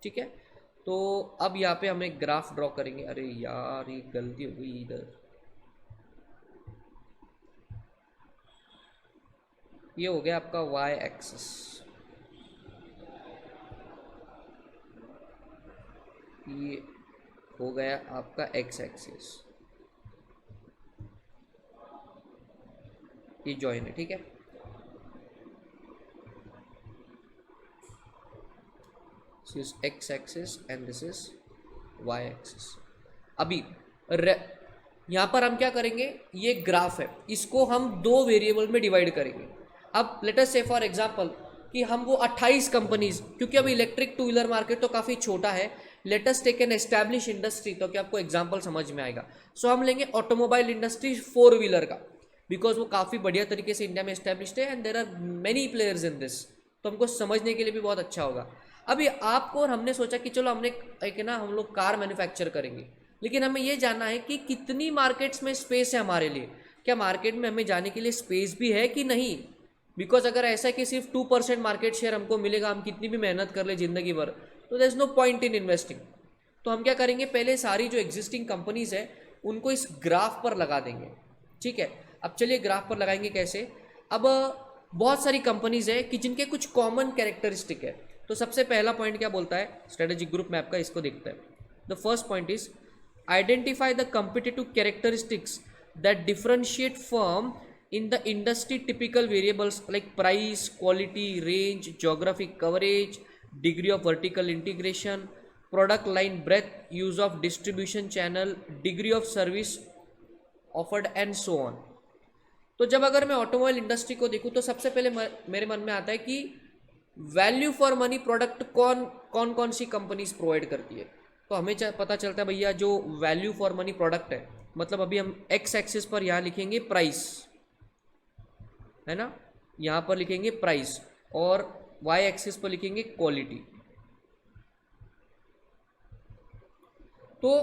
ठीक है। तो अब यहाँ पे हम एक ग्राफ ड्रॉ करेंगे। अरे यार ये गलती हो गई इधर, ये हो गया आपका वाई एक्सिस, ये हो गया आपका एक्स एक्सिस, ये जॉइन है, ठीक है। This is X axis and this is Y axis. अभी यहाँ पर हम क्या करेंगे, ये ग्राफ है, इसको हम 2 वेरिएबल में डिवाइड करेंगे। अब लेट अस से फॉर एग्जांपल कि हम वो 28 कंपनीज, क्योंकि अब इलेक्ट्रिक 2 व्हीलर मार्केट तो काफ़ी छोटा है, let us take an establish industry, तो कि आपको एग्जांपल समझ में आएगा। सो हम लेंगे ऑटोमोबाइल इंडस्ट्री 4 व्हीलर का, बिकॉज वो काफ़ी बढ़िया तरीके से इंडिया में एस्टैब्लिश्ड है and there are many players in this, तो हमको समझने के लिए भी बहुत अच्छा होगा। अभी आपको और हमने सोचा कि चलो हमने एक ना हम लोग कार मैन्युफैक्चर करेंगे, लेकिन हमें ये जानना है कि कितनी मार्केट्स में स्पेस है हमारे लिए, क्या मार्केट में हमें जाने के लिए स्पेस भी है कि नहीं। बिकॉज अगर ऐसा है कि सिर्फ 2% मार्केट शेयर हमको मिलेगा, हम कितनी भी मेहनत कर ले जिंदगी भर, तो there is no point in investing. तो हम क्या करेंगे, पहले सारी जो एग्जिस्टिंग कंपनीज है उनको इस ग्राफ पर लगा देंगे, ठीक है। अब चलिए ग्राफ पर लगाएंगे कैसे। अब बहुत सारी कंपनीज है कि जिनके कुछ कॉमन कैरेक्टरिस्टिक है। तो सबसे पहला पॉइंट क्या बोलता है स्ट्रेटेजिक ग्रुप मैप का, इसको देखते हैं। The first point is identify the competitive characteristics that differentiate firm in the industry typical variables like price, quality, range, geographic coverage, degree of vertical integration, product line breadth, use of distribution channel, degree of service offered and so on। तो जब अगर मैं automobile industry को देखूँ तो सबसे पहले मेरे मन में आता है कि वैल्यू फॉर मनी प्रोडक्ट कौन कौन सी कंपनीज प्रोवाइड करती है। तो हमें पता चलता है भैया जो वैल्यू फॉर मनी प्रोडक्ट है, मतलब अभी हम एक्स एक्सिस पर यहाँ लिखेंगे प्राइस, है ना, यहाँ पर लिखेंगे प्राइस, और वाई एक्सिस पर लिखेंगे क्वालिटी। तो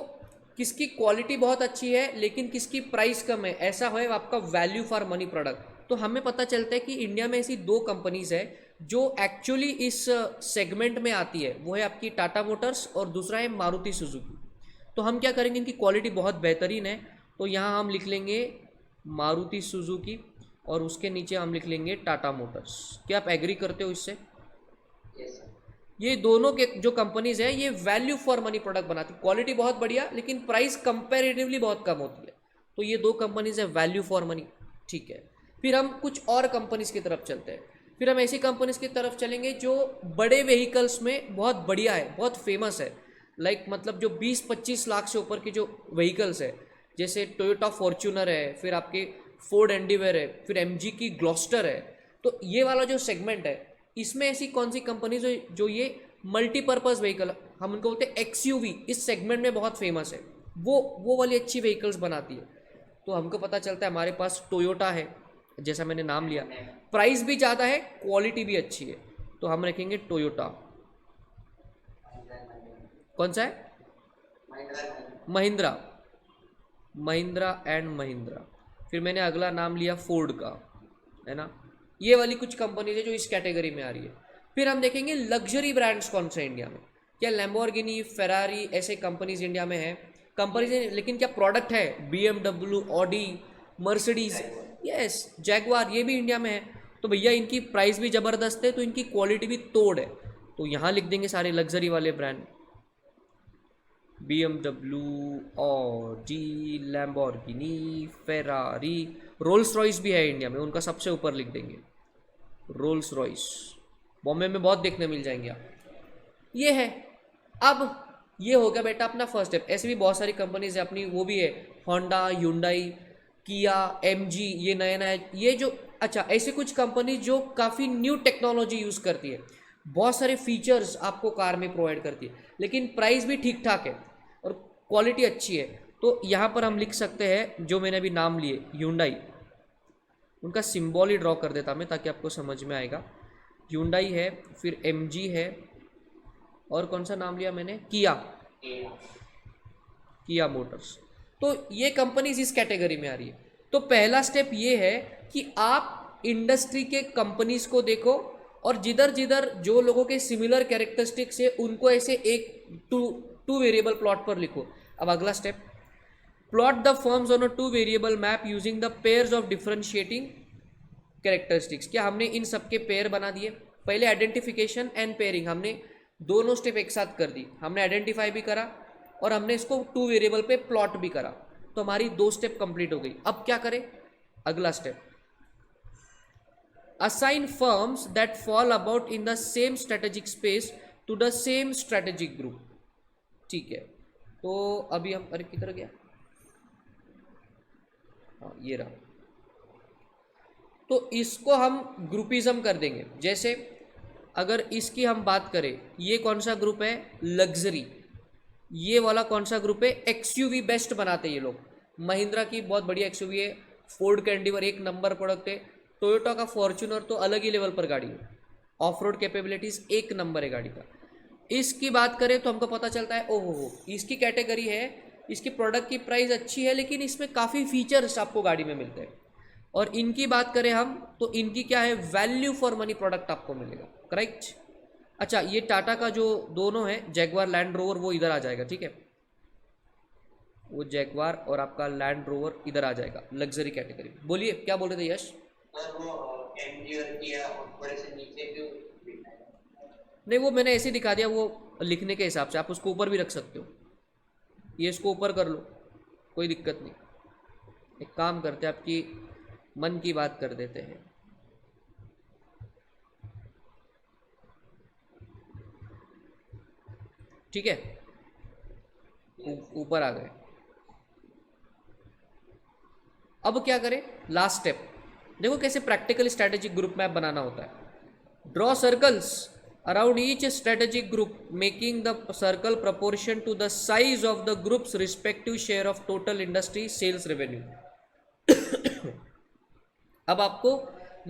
किसकी क्वालिटी बहुत अच्छी है लेकिन किसकी प्राइस कम है, ऐसा है आपका वैल्यू फॉर मनी प्रोडक्ट। तो हमें पता चलता है कि इंडिया में ऐसी 2 कंपनीज है जो एक्चुअली इस सेगमेंट में आती है, वो है आपकी टाटा मोटर्स और दूसरा है मारुति सुजुकी। तो हम क्या करेंगे, इनकी क्वालिटी बहुत बेहतरीन है, तो यहाँ हम लिख लेंगे मारुति सुजुकी और उसके नीचे हम लिख लेंगे टाटा मोटर्स। क्या आप एग्री करते हो इससे? ये दोनों के जो कंपनीज है ये वैल्यू फॉर मनी प्रोडक्ट बनाती, क्वालिटी बहुत बढ़िया लेकिन प्राइस कंपैरेटिवली बहुत कम होती है। तो ये 2 कंपनीज है वैल्यू फॉर मनी, ठीक है। फिर हम कुछ और कंपनीज की तरफ चलते हैं। फिर हम ऐसी कंपनीज की तरफ चलेंगे जो बड़े व्हीकल्स में बहुत बढ़िया है, बहुत फेमस है, लाइक मतलब जो 20-25 लाख से ऊपर की जो व्हीकल्स है, जैसे टोयोटा फॉर्च्यूनर है, फिर आपके फोर्ड एंडीवेयर है, फिर एमजी की ग्लॉस्टर है। तो ये वाला जो सेगमेंट है इसमें ऐसी कौन सी कंपनी जो ये मल्टीपर्पज़ व्हीकल, हम उनको बोलते हैं एक्सयूवी, इस सेगमेंट में बहुत फेमस है, वो वाली अच्छी व्हीकल्स बनाती है। तो हमको पता चलता है हमारे पास टोयोटा है, जैसा मैंने नाम लिया, प्राइस भी ज़्यादा है, क्वालिटी भी अच्छी है, तो हम रखेंगे टोयोटा। कौन सा है? महिंद्रा, महिंद्रा एंड महिंद्रा। फिर मैंने अगला नाम लिया फोर्ड का, है ना। ये वाली कुछ कंपनीज है जो इस कैटेगरी में आ रही है। फिर हम देखेंगे लग्जरी ब्रांड्स कौन से इंडिया में, क्या लैम्बोर्गिनी, फेरारी ऐसे कंपनीज इंडिया में है कंपनीज, लेकिन क्या प्रोडक्ट है? BMW, Audi, Mercedes, yes, Jaguar, ये भी इंडिया में है। तो भैया इनकी प्राइस भी ज़बरदस्त है, तो इनकी क्वालिटी भी तोड़ है। तो यहाँ लिख देंगे सारे लग्जरी वाले brand, BMW, Audi, Lamborghini, Ferrari, Rolls Royce भी है इंडिया में, उनका सबसे ऊपर लिख देंगे रोल्स रॉयस। बॉम्बे में बहुत देखने मिल जाएंगे आप। ये है। अब ये हो गया बेटा अपना फर्स्ट स्टेप। ऐसे भी बहुत सारी कंपनीज है अपनी, वो भी है होंडा, ह्यूंडई, किया, एमजी, ये नया नया ये जो, अच्छा ऐसे कुछ कंपनी जो काफ़ी न्यू टेक्नोलॉजी यूज़ करती है, बहुत सारे फीचर्स आपको कार में प्रोवाइड करती है, लेकिन प्राइस भी ठीक ठाक है और क्वालिटी अच्छी है। तो यहाँ पर हम लिख सकते हैं जो मैंने अभी नाम लिए, ह्यूंडई, उनका सिंबल ही ड्रॉ कर देता मैं ताकि आपको समझ में आएगा। ह्यूंडई है, फिर एमजी है, और कौन सा नाम लिया मैंने, किया मोटर्स। तो ये कंपनीज इस कैटेगरी में आ रही है। तो पहला स्टेप ये है कि आप इंडस्ट्री के कंपनीज को देखो और जिधर जिधर जो लोगों के सिमिलर कैरेक्टरिस्टिक्स है उनको ऐसे एक टू वेरिएबल प्लॉट पर लिखो। अब अगला step, plot the firms on a two variable map using the pairs of differentiating characteristics. क्या हमने इन सबके पेयर बना दिए? पहले आइडेंटिफिकेशन एंड पेयरिंग, हमने दोनों स्टेप एक साथ कर दी। हमने आइडेंटिफाई भी करा और हमने इसको टू वेरिएबल पे प्लॉट भी करा, तो हमारी 2 स्टेप कंप्लीट हो गई। अब क्या करें? अगला step, assign firms that fall about in the same strategic space to the same strategic group। ठीक है, तो अभी हम, अरे किधर गया, हाँ ये रहा। तो इसको हम ग्रुपिज्म कर देंगे। जैसे अगर इसकी हम बात करें, ये कौन सा ग्रुप है? लग्जरी। ये वाला कौन सा ग्रुप है? एक्सयूवी बेस्ट बनाते हैं ये लोग। महिंद्रा की बहुत बढ़िया एक्सयूवी है, फोर्ड का एंडीवर एक नंबर प्रोडक्ट है, टोयोटा का फॉर्च्यूनर तो अलग ही लेवल पर गाड़ी है, ऑफ रोड कैपेबिलिटीज एक नंबर है गाड़ी का। इसकी बात करें तो हमको पता चलता है ओहो इसकी कैटेगरी है, इसकी प्रोडक्ट की प्राइस अच्छी है, लेकिन इसमें काफ़ी फीचर्स आपको गाड़ी में मिलते हैं। और इनकी बात करें हम तो इनकी क्या है? वैल्यू फॉर मनी प्रोडक्ट आपको मिलेगा, करेक्ट। अच्छा, ये टाटा का जो दोनों है, जैगवार लैंड रोवर, वो इधर आ जाएगा, ठीक है, वो जैगवार और आपका लैंड रोवर इधर आ जाएगा लग्जरी कैटेगरी। बोलिए क्या बोल रहे थे यश? नहीं, वो मैंने ऐसे दिखा दिया, वो लिखने के हिसाब से, आप उसको ऊपर भी रख सकते हो, ये इसको ऊपर कर लो, कोई दिक्कत नहीं। एक काम करते हैं, आपकी मन की बात कर देते हैं। ठीक है, ऊपर आ गए। अब क्या करें? लास्ट स्टेप देखो कैसे प्रैक्टिकल स्ट्रेटेजिक ग्रुप मैप बनाना होता है। Draw circles around each strategic group making the circle proportion to the size of the groups respective share of total industry sales revenue. अब आपको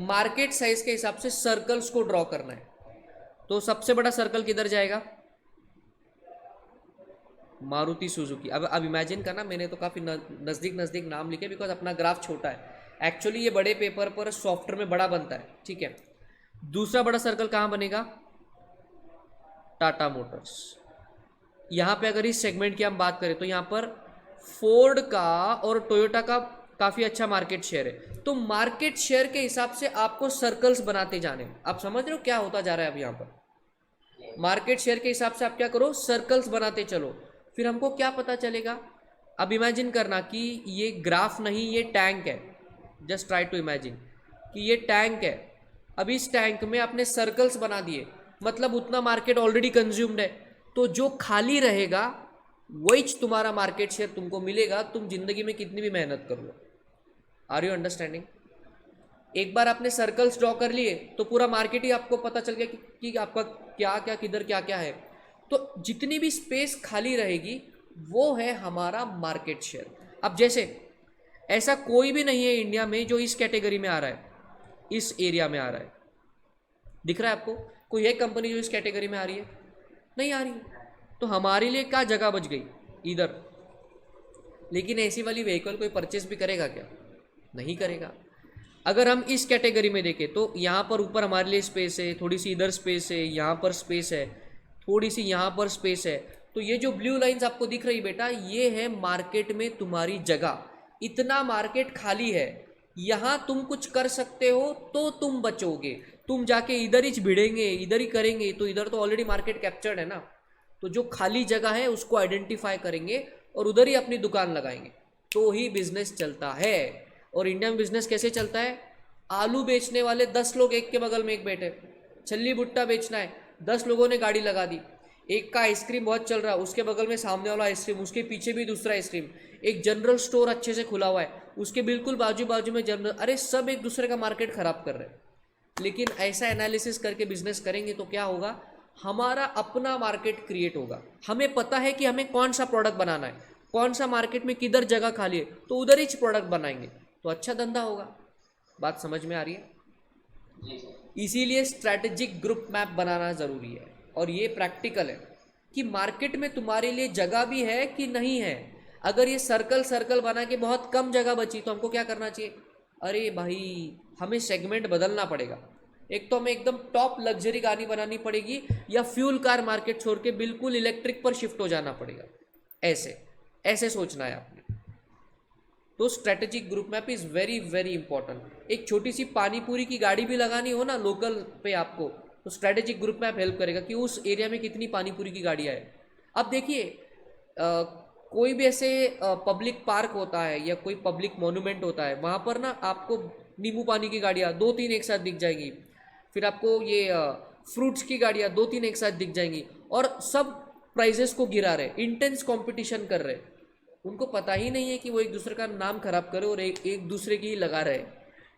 मार्केट साइज के हिसाब से सर्कल्स को ड्रॉ करना है। तो सबसे बड़ा सर्कल किधर जाएगा? मारुति सुजुकी। अब इमेजिन करना, मैंने तो काफ़ी नज़दीक नज़दीक नाम लिखे बिकॉज अपना ग्राफ छोटा है। एक्चुअली ये बड़े पेपर पर सॉफ्टवेयर में बड़ा बनता है, ठीक है। दूसरा बड़ा सर्कल कहाँ बनेगा? टाटा मोटर्स। यहाँ पे अगर इस सेगमेंट की हम बात करें तो यहाँ पर फोर्ड का और टोयोटा का काफ़ी अच्छा मार्केट शेयर है। तो मार्केट शेयर के हिसाब से आपको सर्कल्स बनाते जाने। आप समझ रहे हो क्या होता जा रहा है अब यहाँ पर? मार्केट शेयर के हिसाब से आप क्या करो? सर्कल्स बनाते चलो। फिर हमको क्या पता चलेगा? अब इमेजिन करना कि ये ग्राफ नहीं, ये टैंक है। जस्ट ट्राई टू इमेजिन कि ये टैंक है। अब इस टैंक में आपने सर्कल्स बना दिए, मतलब उतना मार्केट ऑलरेडी कंज्यूम्ड है। तो जो खाली रहेगा वही तुम्हारा मार्केट शेयर तुमको मिलेगा, तुम जिंदगी में कितनी भी मेहनत कर लो। Are you understanding? एक बार आपने सर्कल्स ड्रॉ कर लिए तो पूरा मार्केट ही आपको पता चल गया कि आपका क्या क्या किधर क्या क्या है। तो जितनी भी स्पेस खाली रहेगी वो है हमारा मार्केट शेयर। अब जैसे ऐसा कोई भी नहीं है इंडिया में जो इस कैटेगरी में आ रहा है, इस एरिया में आ रहा है। दिख रहा है आपको? कोई एक कंपनी जो इस कैटेगरी में आ रही है? नहीं आ रही है। तो हमारे लिए क्या जगह बच गई? इधर। लेकिन ऐसी वाली व्हीकल कोई परचेस भी करेगा क्या? नहीं करेगा। अगर हम इस कैटेगरी में देखें तो यहाँ पर ऊपर हमारे लिए स्पेस है, थोड़ी सी इधर स्पेस है, यहाँ पर स्पेस है, थोड़ी सी यहाँ पर स्पेस है। तो ये जो ब्लू लाइंस आपको दिख रही बेटा, ये है मार्केट में तुम्हारी जगह। इतना मार्केट खाली है, यहाँ तुम कुछ कर सकते हो तो तुम बचोगे। तुम जाके इधर ही भिड़ेंगे, इधर ही करेंगे, तो इधर तो ऑलरेडी मार्केट कैप्चर्ड है ना। तो जो खाली जगह है उसको आइडेंटिफाई करेंगे और उधर ही अपनी दुकान लगाएंगे, तो ही बिजनेस चलता है। और इंडिया में बिजनेस कैसे चलता है? आलू बेचने वाले 10 लोग एक के बगल में एक बैठे, छल्ली भुट्टा बेचना है, 10 लोगों ने गाड़ी लगा दी। एक का आइसक्रीम बहुत चल रहा है, उसके बगल में सामने वाला आइसक्रीम, उसके पीछे भी दूसरा आइसक्रीम, एक जनरल स्टोर अच्छे से खुला हुआ है, उसके बिल्कुल बाजू बाजू में जनरल, अरे सब एक दूसरे का मार्केट खराब कर रहे हैं। लेकिन ऐसा एनालिसिस करके बिजनेस करेंगे तो क्या होगा, हमारा अपना मार्केट क्रिएट होगा। हमें पता है कि हमें कौन सा प्रोडक्ट बनाना है, कौन सा मार्केट में किधर जगह खाली है, तो उधर ही प्रोडक्ट बनाएंगे तो अच्छा धंधा होगा। बात समझ में आ रही है? जी सर। इसीलिए स्ट्रैटेजिक ग्रुप मैप बनाना ज़रूरी है, और ये प्रैक्टिकल है कि मार्केट में तुम्हारे लिए जगह भी है कि नहीं है। अगर ये सर्कल सर्कल बना के बहुत कम जगह बची तो हमको क्या करना चाहिए, अरे भाई हमें सेगमेंट बदलना पड़ेगा। एक तो हमें एकदम टॉप लग्जरी गाड़ी बनानी पड़ेगी, या फ्यूल कार मार्केट छोड़ के बिल्कुल इलेक्ट्रिक पर शिफ्ट हो जाना पड़ेगा। ऐसे ऐसे सोचना है आपने। तो strategic group map is very very important. एक छोटी सी पानी पूरी की गाड़ी भी लगानी हो ना लोकल पे आपको, तो स्ट्रेटेजिक ग्रुप मैप हेल्प करेगा कि उस एरिया में कितनी पानी पूरी की गाड़ियाँ है। अब देखिए कोई भी ऐसे पब्लिक पार्क होता है या कोई पब्लिक मोन्यूमेंट होता है, वहाँ पर ना आपको नींबू पानी की गाड़ियाँ 2-3 एक साथ दिख जाएंगी, फिर आपको ये फ्रूट्स की गाड़ियाँ 2-3 एक साथ दिख जाएंगी, और सब प्राइजेस को गिरा रहे, इंटेंस कंपटीशन कर रहे। उनको पता ही नहीं है कि वो एक दूसरे का नाम खराब करे और एक दूसरे की ही लगा रहे।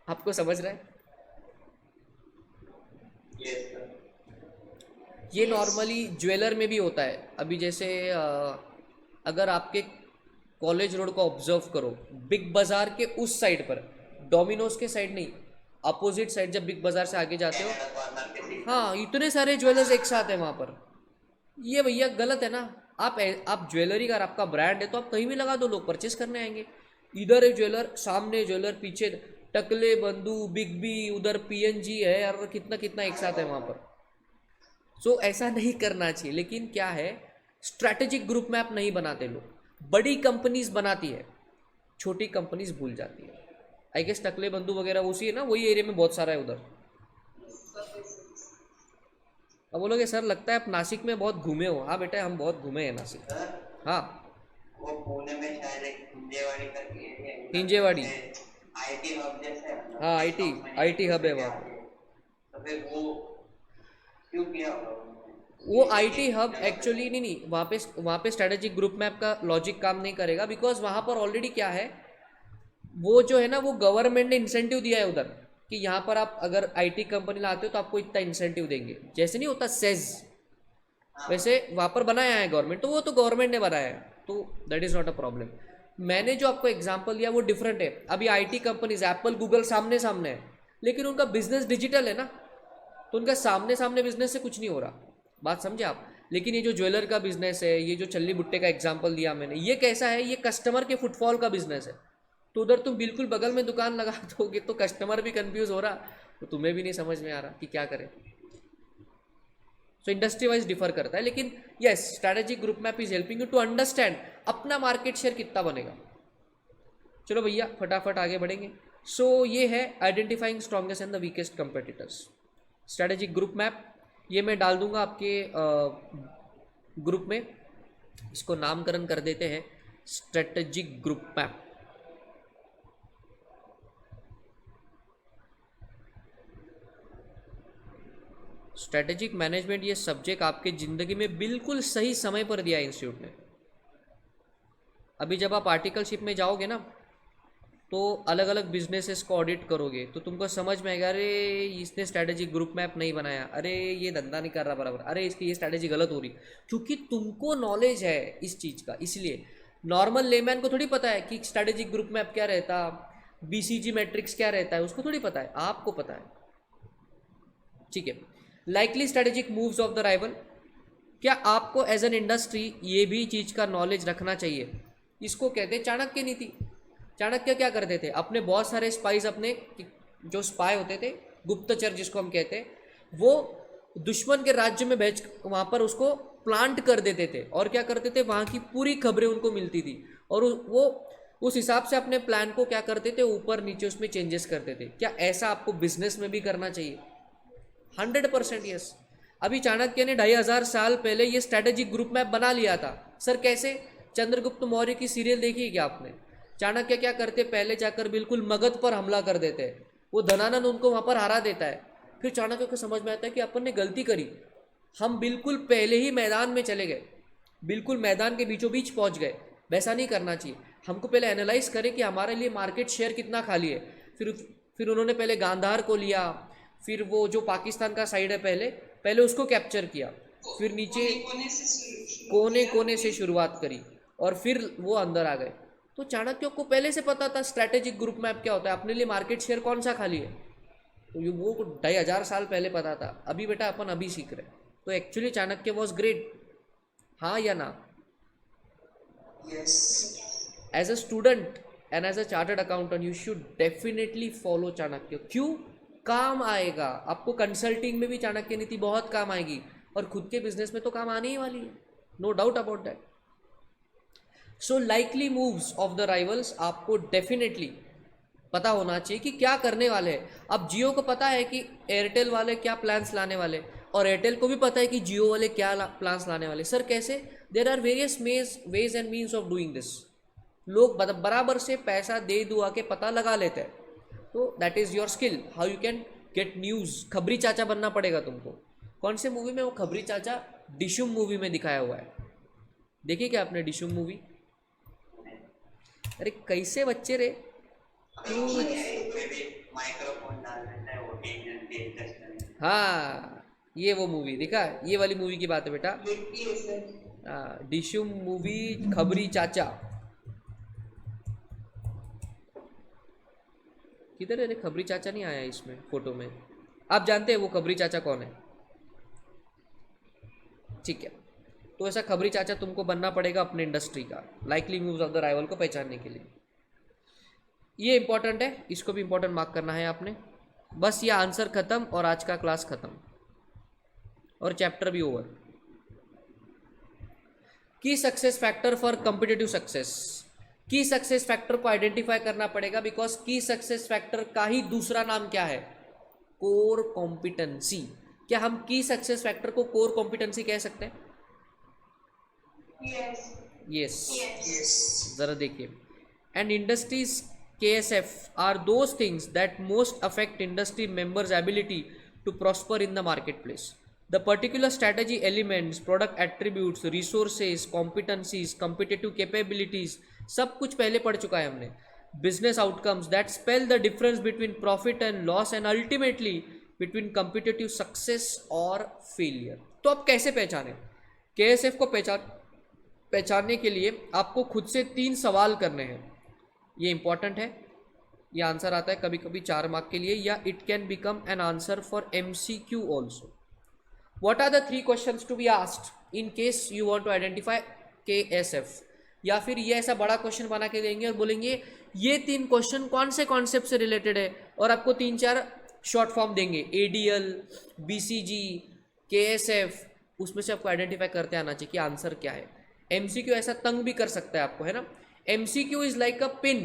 आपको समझ रहा है? Yes sir. ये नॉर्मली ज्वेलर में भी होता है। अभी जैसे अगर आपके कॉलेज रोड को ऑब्जर्व करो, बिग बाज़ार के उस साइड पर, डोमिनोज के साइड नहीं, अपोजिट साइड जब बिग बाज़ार से आगे जाते हो, हाँ इतने सारे ज्वेलर्स एक साथ हैं वहाँ पर। ये भैया गलत है ना। आप ज्वेलरी का आपका ब्रांड है तो आप कहीं भी लगा दो, लोग परचेस करने आएंगे। इधर है ज्वेलर, सामने ज्वेलर, पीछे टकले बंधु, बिग बी, उधर पीएनजी है यार, कितना कितना एक साथ है वहाँ पर। सो ऐसा नहीं करना चाहिए। लेकिन क्या है, स्ट्रैटेजिक ग्रुप मैप नहीं बनाते लोग। बड़ी कंपनीज बनाती है, छोटी कंपनीज भूल जाती है। आई गेस टकले बंधु वगैरह उसी है ना, वही एरिया में बहुत सारा है उधर। अब बोलोगे सर लगता है आप नासिक में बहुत घूमे हो। हाँ बेटा हम बहुत घूमे हैं नासिक। सर हाँ वो पुणे में शायद एक हिंजेवाड़ी करके एरिया है, हिंजेवाड़ी, आईटी हब जैसे है मतलब हाँ आईटी हब है वहाँ पर। तो फिर वो क्यों किया होगा उन्होंने? वो आईटी हब एक्चुअली नहीं, वहाँ पे स्ट्रेटेजिक ग्रुप मैप का लॉजिक काम नहीं करेगा, बिकॉज वहाँ पर ऑलरेडी क्या है, वो जो है ना वो गवर्नमेंट ने इंसेंटिव दिया है उधर कि यहाँ पर आप अगर आईटी कंपनी लाते हो तो आपको इतना इंसेंटिव देंगे। जैसे नहीं होता सेज, वैसे वहाँ पर बनाया है गवर्नमेंट, तो वो तो गवर्नमेंट ने बनाया है, तो that is not a problem. मैंने जो आपको एग्जांपल दिया वो डिफरेंट है। अभी आईटी कंपनीज एप्पल गूगल सामने सामने है, लेकिन उनका बिजनेस डिजिटल है ना, तो उनका सामने सामने बिजनेस से कुछ नहीं हो रहा। बात समझे आप? लेकिन ये जो ज्वेलर का बिजनेस है, ये जो चल्ली बुट्टे का एग्जांपल दिया मैंने, ये कैसा है, ये कस्टमर के फुटफॉल का बिजनेस है। तो उधर तुम बिल्कुल बगल में दुकान लगा दोगे तो कस्टमर भी कंफ्यूज हो रहा, तो तुम्हें भी नहीं समझ में आ रहा कि क्या करें। सो इंडस्ट्री वाइज डिफर करता है, लेकिन yes strategic group map is helping you to understand अपना मार्केट शेयर कितना बनेगा। चलो भैया फटाफट आगे बढ़ेंगे। सो ये है identifying strongest and the weakest competitors. Strategic group map ये मैं डाल दूंगा आपके ग्रुप में, इसको नामकरण कर देते हैं strategic group map. Strategic management ये सब्जेक्ट आपके ज़िंदगी में बिल्कुल सही समय पर दिया है इंस्टीट्यूट ने। अभी जब आप आर्टिकलशिप में जाओगे ना, तो अलग अलग बिजनेसेस को ऑडिट करोगे तो तुमको समझ में आएगा, अरे इसने स्ट्रैटेजिक ग्रुप मैप नहीं बनाया, अरे ये धंधा नहीं कर रहा बराबर, अरे इसकी ये स्ट्रैटेजी गलत हो रही, क्योंकि तुमको नॉलेज है इस चीज़ का। इसलिए नॉर्मल लेमैन को थोड़ी पता है कि स्ट्रैटेजिक ग्रुप मैप क्या रहता, बीसीजी मैट्रिक्स क्या रहता है, उसको थोड़ी पता है, आपको पता है। ठीक है। Likely strategic moves of the rival, क्या आपको एज एन इंडस्ट्री ये भी चीज़ का नॉलेज रखना चाहिए। इसको कहते हैं चाणक्य नीति। चाणक्य क्या करते थे, अपने बहुत सारे स्पाइस, अपने जो स्पाई होते थे, गुप्तचर जिसको हम कहते हैं, वो दुश्मन के राज्य में भेज वहाँ पर उसको प्लांट कर देते थे, और क्या करते थे, वहाँ की पूरी खबरें उनको मिलती थी, और वो उस हिसाब से अपने प्लान को क्या करते थे, ऊपर नीचे उसमें चेंजेस करते थे। क्या ऐसा आपको बिजनेस में भी करना चाहिए? 100% यस। अभी चाणक्य ने 2500 साल पहले ये स्ट्रैटेजिक ग्रुप मैप बना लिया था। सर कैसे? चंद्रगुप्त मौर्य की सीरियल देखी है क्या आपने? चाणक्य क्या करते, पहले जाकर बिल्कुल मगध पर हमला कर देते हैं, वो धनानंद उनको वहाँ पर हरा देता है, फिर चाणक्य को समझ में आता है कि अपन ने गलती करी, हम बिल्कुल पहले ही मैदान में चले गए, बिल्कुल मैदान के बीचों बीच पहुंच गए। वैसा नहीं करना चाहिए। हमको पहले एनालाइज करें कि हमारे लिए मार्केट शेयर कितना खाली है। फिर उन्होंने पहले गांधार को लिया, फिर वो जो पाकिस्तान का साइड है पहले उसको कैप्चर किया, फिर नीचे कोने कोने से शुरुआत करी और फिर वो अंदर आ गए। तो चाणक्य को पहले से पता था स्ट्रैटेजिक ग्रुप मैप क्या होता है, अपने लिए मार्केट शेयर कौन सा खाली है। तो ये वो 2500 साल पहले पता था। अभी बेटा अपन अभी सीख रहे। तो एक्चुअली चाणक्य वॉज ग्रेट, हाँ या ना? Yes. As a student and as a chartered accountant you should definitely follow Chanakya. क्यों? काम आएगा आपको। कंसल्टिंग में भी चाणक्य नीति बहुत काम आएगी और खुद के बिजनेस में तो काम आने ही वाली है, no doubt about that. So likely moves of the rivals आपको डेफिनेटली पता होना चाहिए कि क्या करने वाले हैं। अब जियो को पता है कि एयरटेल वाले क्या प्लान्स लाने वाले, और एयरटेल को भी पता है कि जियो वाले क्या प्लान्स लाने वाले। सर कैसे? There are various ways and means of doing this. लोग बराबर से पैसा दे दुआ के पता लगा लेते हैं। तो that is your skill, how you can get news. खबरी चाचा बनना पड़ेगा तुमको। कौन से मूवी में वो खबरी चाचा? डिशुम मूवी में दिखाया हुआ है। देखिए क्या आपने डिशुम मूवी? अरे कैसे बच्चे रे, माइक्रोफोन डाल देता है ओपिनियन पेश करने में। हाँ ये वो मूवी दिखा, ये वाली मूवी की बात है बेटा। हाँ डिशुम मूवी, खबरी चाचा। किधर है रे? खबरी चाचा नहीं आया इसमें फोटो में। आप जानते हैं वो खबरी चाचा कौन है? ठीक है, तो ऐसा खबरी चाचा तुमको बनना पड़ेगा अपने इंडस्ट्री का, likely moves of the rival को पहचानने के लिए। ये इंपॉर्टेंट है, इसको भी इंपॉर्टेंट मार्क करना है आपने। बस ये आंसर खत्म और आज का क्लास खत्म और चैप्टर भी ओवर। की success factor for competitive success. की सक्सेस फैक्टर को आइडेंटिफाई करना पड़ेगा, बिकॉज की सक्सेस फैक्टर का ही दूसरा नाम क्या है? Core competency. क्या हम की सक्सेस फैक्टर को कोर कॉम्पिटेंसी कह सकते हैं? यस। जरा देखिए, and industries KSF are those things that most affect industry members' ability to prosper in the marketplace. The particular strategy elements, product attributes, resources, competencies, competitive capabilities, सब कुछ पहले पढ़ चुका है हमने। Business outcomes that spell the difference between profit and loss and ultimately between competitive success or failure. तो अब कैसे पहचानें? KSF को पहचानने के लिए आपको खुद से 3 सवाल करने हैं। ये इंपॉर्टेंट है, ये आंसर आता है कभी कभी 4 मार्क के लिए, या it can become an answer for MCQ also. What are the 3 questions to be asked in case you want to identify KSF? या फिर ये ऐसा बड़ा क्वेश्चन बना के देंगे और बोलेंगे ये 3 क्वेश्चन कौन से कॉन्सेप्ट से रिलेटेड है, और आपको 3-4 शॉर्ट फॉर्म देंगे, ADL, BCG, KSF, उसमें से आपको आइडेंटिफाई करते आना चाहिए कि आंसर क्या है। MCQ ऐसा तंग भी कर सकता है आपको, है ना। MCQ is like a pin,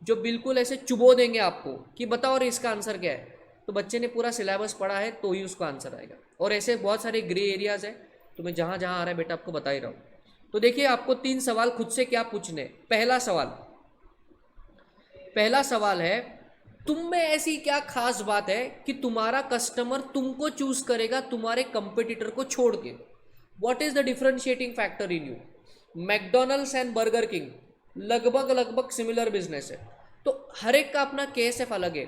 जो बिल्कुल ऐसे चुबो देंगे आपको कि बताओ और इसका आंसर क्या है। तो बच्चे ने पूरा सिलेबस पढ़ा है तो ही उसका आंसर आएगा, और ऐसे बहुत सारे ग्रे एरियाज है, तो मैं जहाँ जहाँ आ रहा है बेटा आपको बता ही रहा हूँ। तो देखिए आपको 3 सवाल खुद से क्या पूछने। पहला सवाल है, तुम में ऐसी क्या खास बात है कि तुम्हारा कस्टमर तुमको चूज करेगा तुम्हारे कंपटीटर को छोड़ के? What is the differentiating factor in you? McDonald's and burger king लगभग सिमिलर बिजनेस है, तो हर एक का अपना KSF अलग है।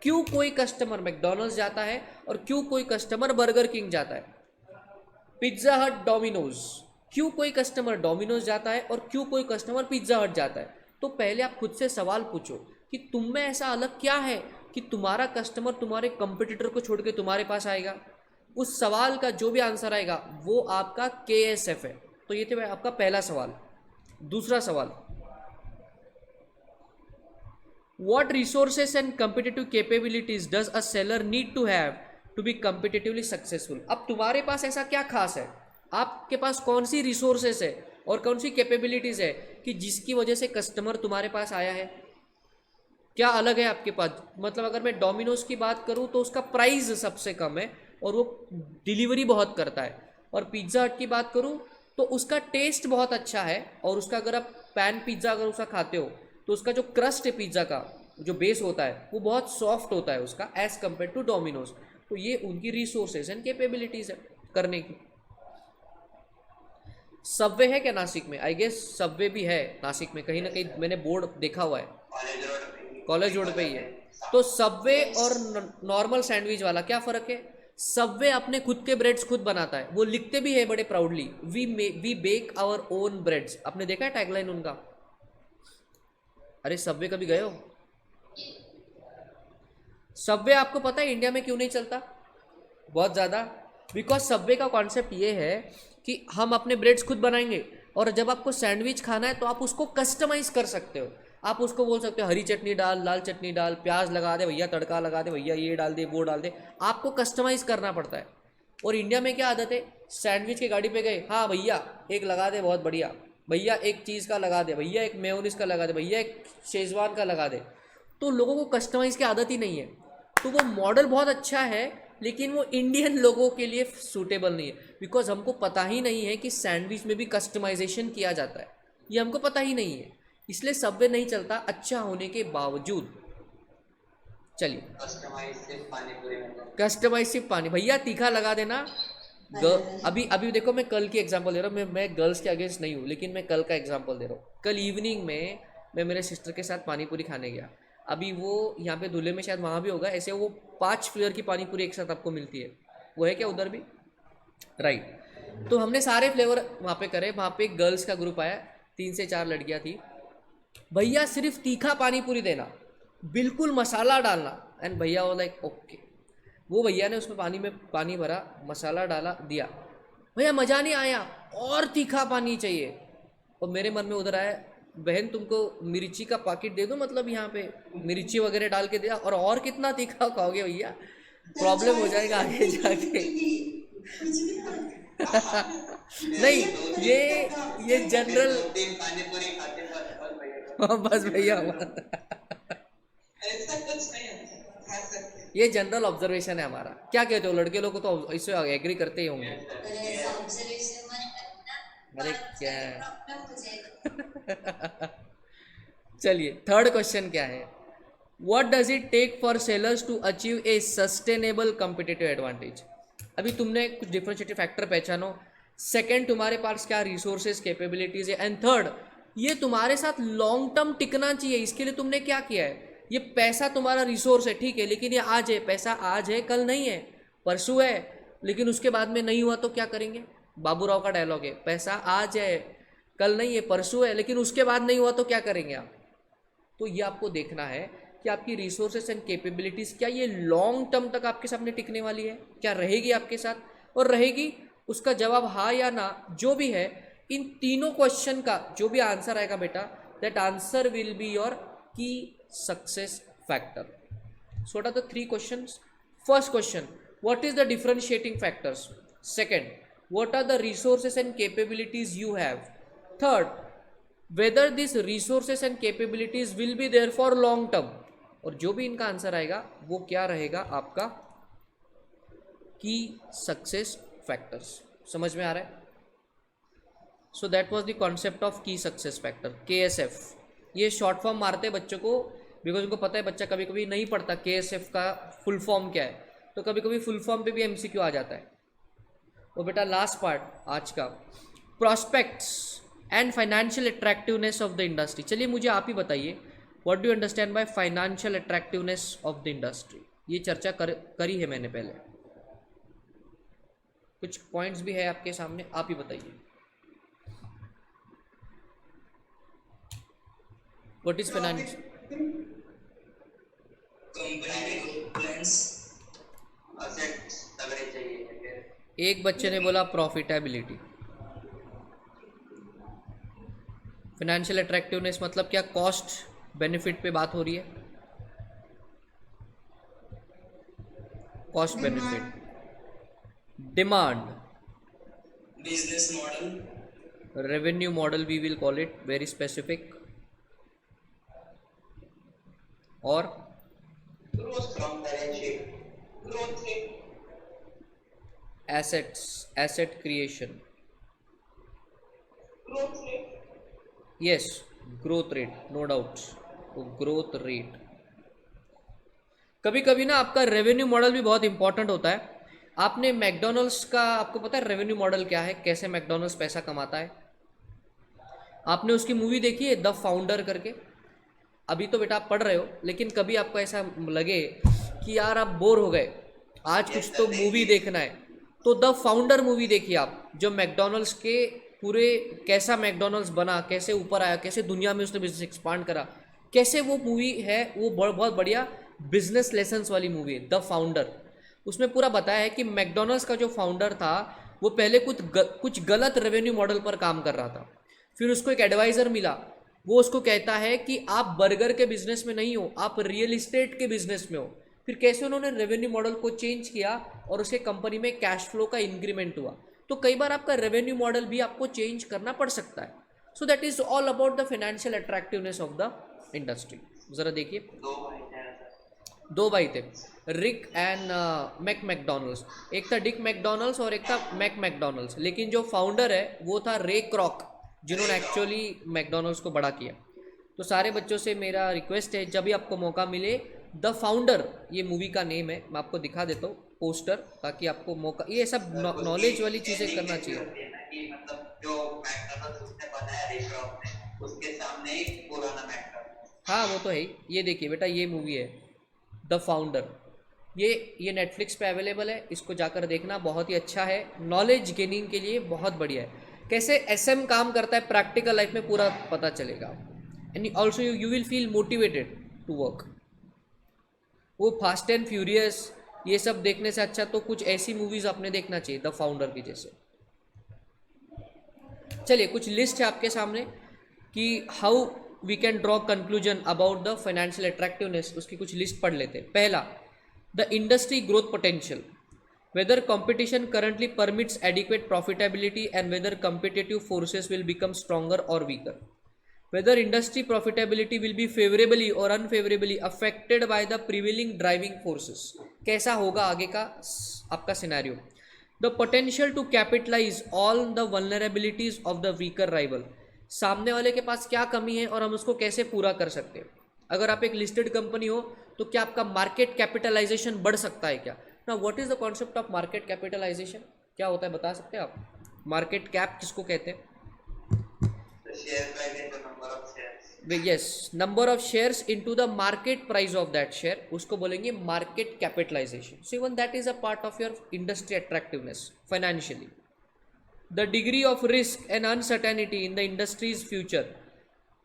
क्यों कोई कस्टमर मैकडोनल्ड्स जाता है और क्यों कोई कस्टमर बर्गर किंग जाता है? पिज्जा हट, डोमिनोज, क्यों कोई कस्टमर डोमिनोज जाता है और क्यों कोई कस्टमर पिज्जा हट जाता है? तो पहले आप खुद से सवाल पूछो कि तुम में ऐसा अलग क्या है कि तुम्हारा कस्टमर तुम्हारे कंपटीटर को छोड़ के तुम्हारे पास आएगा। उस सवाल का जो भी आंसर आएगा वो आपका KSF है। तो ये थे आपका पहला सवाल। दूसरा सवाल, what resources and competitive capabilities does a seller need to have to be competitively successful? अब तुम्हारे पास ऐसा क्या खास है, आपके पास कौन सी रिसोर्सेस है और कौन सी कैपेबिलिटीज है कि जिसकी वजह से कस्टमर तुम्हारे पास आया है? क्या अलग है आपके पास? मतलब अगर मैं डोमिनोज की बात करूं तो उसका प्राइस सबसे कम है और वो डिलीवरी बहुत करता है, और पिज्जा हट की बात करूं तो उसका टेस्ट बहुत अच्छा है, और उसका अगर आप पैन पिज्ज़ा अगर उसका खाते हो तो उसका जो क्रस्ट है पिज्ज़ा का, जो बेस होता है वो बहुत सॉफ्ट होता है उसका, एज कम्पेयर टू डोमिनोज। तो ये उनकी रिसोर्सेज एंड कैपेबिलिटीज़ है करने की। सबवे है क्या नासिक में? आई गेस सबवे भी है नासिक में, कहीं ना कहीं मैंने बोर्ड देखा हुआ है, कॉलेज रोड पे ही है। तो सबवे और नॉर्मल सैंडविच वाला क्या फ़र्क है? सबवे अपने खुद के ब्रेड्स खुद बनाता है, वो लिखते भी है बड़े proudly, we bake our own breads. आपने देखा है टैगलाइन उनका? अरे सबवे कभी गए हो? सबवे आपको पता है इंडिया में क्यों नहीं चलता बहुत ज़्यादा? बिकॉज सबवे का कॉन्सेप्ट ये है कि हम अपने ब्रेड्स खुद बनाएंगे, और जब आपको सैंडविच खाना है तो आप उसको कस्टमाइज कर सकते हो। आप उसको बोल सकते हो हरी चटनी डाल, लाल चटनी डाल, प्याज लगा दे भैया, तड़का लगा दे भैया, ये डाल दे, वो डाल दे, आपको कस्टमाइज करना पड़ता है। और इंडिया में क्या आदत है, सैंडविच की गाड़ी पे गए, हाँ भैया एक लगा दे बहुत बढ़िया, भैया एक चीज़ का लगा दे, भैया एक मेयोनीज का लगा दे, भैया एक शेजवान का लगा दे। तो लोगों को कस्टमाइज की आदत ही नहीं है। तो वो मॉडल बहुत अच्छा है लेकिन वो इंडियन लोगों के लिए सूटेबल नहीं है, बिकॉज हमको पता ही नहीं है कि सैंडविच में भी कस्टमाइजेशन किया जाता है, ये हमको पता ही नहीं है, इसलिए सबवे नहीं चलता अच्छा होने के बावजूद। चलिए कस्टमाइज सिर्फ पानी, भैया तीखा लगा देना। अभी अभी देखो मैं कल की एग्जांपल दे रहा हूँ, मैं गर्ल्स के अगेंस्ट नहीं हूँ, लेकिन मैं कल का एग्जांपल दे रहा हूँ। कल इवनिंग में मैं मेरे सिस्टर के साथ पानी पूरी खाने गया। अभी वो यहाँ पे दूल्हे में शायद वहाँ भी होगा, ऐसे वो 5 फ्लेवर की पानी पूरी एक साथ आपको मिलती है, वो है क्या उधर भी? राइट। तो हमने सारे फ्लेवर वहाँ पे करे। वहाँ पे एक गर्ल्स का ग्रुप आया, 3 से 4 लड़कियाँ थी। भैया सिर्फ तीखा पानी पूरी देना, बिल्कुल मसाला डालना। एंड भैया वो लाइक ओके। वो भैया ने उसमें पानी में पानी भरा, मसाला डाला, दिया। भैया मज़ा नहीं आया, और तीखा पानी चाहिए। और मेरे मन में उधर आया, बहन तुमको मिर्ची का पैकेट दे दो, मतलब यहाँ पे मिर्ची वगैरह डाल के दिया, और कितना तीखा खाओगे भैया, प्रॉब्लम हो जाएगा आगे जाके। नहीं ये जनरल बस भैया ऐसा कुछ नहीं होता, खा सकते हैं। ये जनरल ऑब्जर्वेशन है हमारा। क्या कहते हो लड़के लोग को तो इससे एग्री करते ही होंगे। अरे क्या चलिए थर्ड क्वेश्चन क्या है? What does it take for sellers to achieve a sustainable competitive advantage? अभी तुमने कुछ डिफरेंशिएटिव फैक्टर पहचानो। सेकंड, तुम्हारे पास क्या रिसोर्सेज कैपेबिलिटीज है। एंड थर्ड, ये तुम्हारे साथ लॉन्ग टर्म टिकना चाहिए, इसके लिए तुमने क्या किया है। ये पैसा तुम्हारा रिसोर्स है, ठीक है, लेकिन ये आज है, पैसा आज है, कल नहीं है, परसों है, लेकिन उसके बाद में नहीं हुआ तो क्या करेंगे? बाबूराव का डायलॉग है, पैसा आज है, कल नहीं है, परसों है, लेकिन उसके बाद नहीं हुआ तो क्या करेंगे आप? तो ये आपको देखना है कि आपकी रिसोर्सेस एंड कैपेबिलिटीज़ क्या ये लॉन्ग टर्म तक आपके सामने टिकने वाली है, क्या रहेगी आपके साथ, और रहेगी उसका जवाब हाँ या ना जो भी है। इन तीनों क्वेश्चन का जो भी आंसर आएगा बेटा, that answer will be your key success factor. So what are the 3 questions? First question, what is the differentiating factors? Second, what are the resources and capabilities you have? Third, whether these resources and capabilities will be there for long term। और जो भी इनका answer आएगा वो क्या रहेगा आपका की सक्सेस फैक्टर्स। समझ में आ रहा है? सो that was the concept of की सक्सेस फैक्टर, KSF। ये शॉर्ट फॉर्म मारते हैं बच्चों को, बिकॉज उनको पता है बच्चा कभी कभी नहीं पढ़ता KSF का फुल फॉर्म क्या है, तो कभी कभी फुल फॉर्म पे भी MCQ आ जाता है। और बेटा लास्ट पार्ट आज का, prospects and financial attractiveness of the industry. चलिए मुझे आप ही बताइए, what do you understand by financial attractiveness of the industry? ये चर्चा करी है मैंने पहले, कुछ पॉइंट्स भी है आपके सामने, आप ही बताइए। What is financial? एक बच्चे ने बोला प्रॉफिटेबिलिटी। फाइनेंशियल अट्रैक्टिवनेस मतलब क्या? कॉस्ट बेनिफिट पे बात हो रही है, cost benefit, demand, business model, revenue model, we will call it very specific, और growth from balance sheet, growth rate, assets, asset creation, growth rate, yes growth rate, no doubt, growth rate. कभी कभी ना आपका revenue model भी बहुत important होता है। आपने मैकडोनल्ड्स का, आपको पता है रेवेन्यू मॉडल क्या है, कैसे मैकडोनल्ड्स पैसा कमाता है? आपने उसकी मूवी देखी है द फाउंडर करके? अभी तो बेटा आप पढ़ रहे हो, लेकिन कभी आपको ऐसा लगे कि यार आप बोर हो गए, आज कुछ तो मूवी देखना है, तो द फाउंडर मूवी देखिए आप, जो मैकडोनल्ड्स के पूरे कैसा मैकडोनल्ड्स बना, कैसे ऊपर आया, कैसे दुनिया में उसने बिजनेस एक्सपांड करा, कैसे वो मूवी है, वो बहुत बढ़िया बिजनेस लेसन्स वाली मूवी है द फाउंडर। उसमें पूरा बताया है कि मैकडोनल्ड्स का जो फाउंडर था वो पहले कुछ गलत रेवेन्यू मॉडल पर काम कर रहा था, फिर उसको एक एडवाइज़र मिला, वो उसको कहता है कि आप बर्गर के बिजनेस में नहीं हो, आप रियल इस्टेट के बिजनेस में हो। फिर कैसे उन्होंने रेवेन्यू मॉडल को चेंज किया और उसके कंपनी में कैश फ्लो का इंक्रीमेंट हुआ। तो कई बार आपका रेवेन्यू मॉडल भी आपको चेंज करना पड़ सकता है। So that is all about the financial attractiveness of the industry. जरा देखिए, दो भाई थे, रिक एंड मैकडोनल्ड्स। एक था डिक मैकडोनल्ड्स और एक था मैकडोनल्ड्स, लेकिन जो फाउंडर है वो था रे क्रॉक, जिन्होंने एक्चुअली मैकडोनल्ड्स को बड़ा किया। तो सारे बच्चों से मेरा रिक्वेस्ट है, जब भी आपको मौका मिले, द फाउंडर ये मूवी का नेम है, मैं आपको दिखा देता हूँ पोस्टर, ताकि आपको मौका, ये सब नॉलेज वाली चीज़ें करना चाहिए। मतलब जो मैकडॉनल्ड्स उसने बनाया रेस्टोरेंट में, उसके सामने एक पुराना मैकडॉनल्ड्स। हाँ वो तो है ही। ये देखिए बेटा, ये मूवी है द फाउंडर, ये नेटफ्लिक्स पे अवेलेबल है, इसको जाकर देखना, बहुत ही अच्छा है, नॉलेज गेनिंग के लिए बहुत बढ़िया है। कैसे एसएम काम करता है प्रैक्टिकल लाइफ में पूरा पता चलेगा, and also you will feel motivated to work. वो फास्ट एंड फ्यूरियस ये सब देखने से अच्छा तो कुछ ऐसी मूवीज़ आपने देखना चाहिए द फाउंडर की जैसे। चलिए, कुछ लिस्ट है आपके सामने कि how we can draw conclusion about the financial attractiveness, उसकी कुछ लिस्ट पढ़ लेते हैं। पहला, the industry growth potential, whether competition currently permits adequate profitability and whether competitive forces will become stronger or weaker, whether industry profitability will be favorably or unfavorably affected by the prevailing driving forces, कैसा होगा आगे का आपका scenario, the potential to capitalize all the vulnerabilities of the weaker rival, सामने वाले के पास क्या कमी है और हम उसको कैसे पूरा कर सकते हैं। अगर आप एक लिस्टेड कंपनी हो तो क्या आपका मार्केट कैपिटलाइजेशन बढ़ सकता है क्या? ना, what is the concept of market capitalization, क्या होता है बता सकते हैं आप? मार्केट कैप किसको कहते हैं? Share price into number of shares. Yes, number of shares into the market price of that share, उसको बोलेंगे market capitalization. So even that is a part of your industry attractiveness financially. The degree of risk and uncertainty in the industry's future,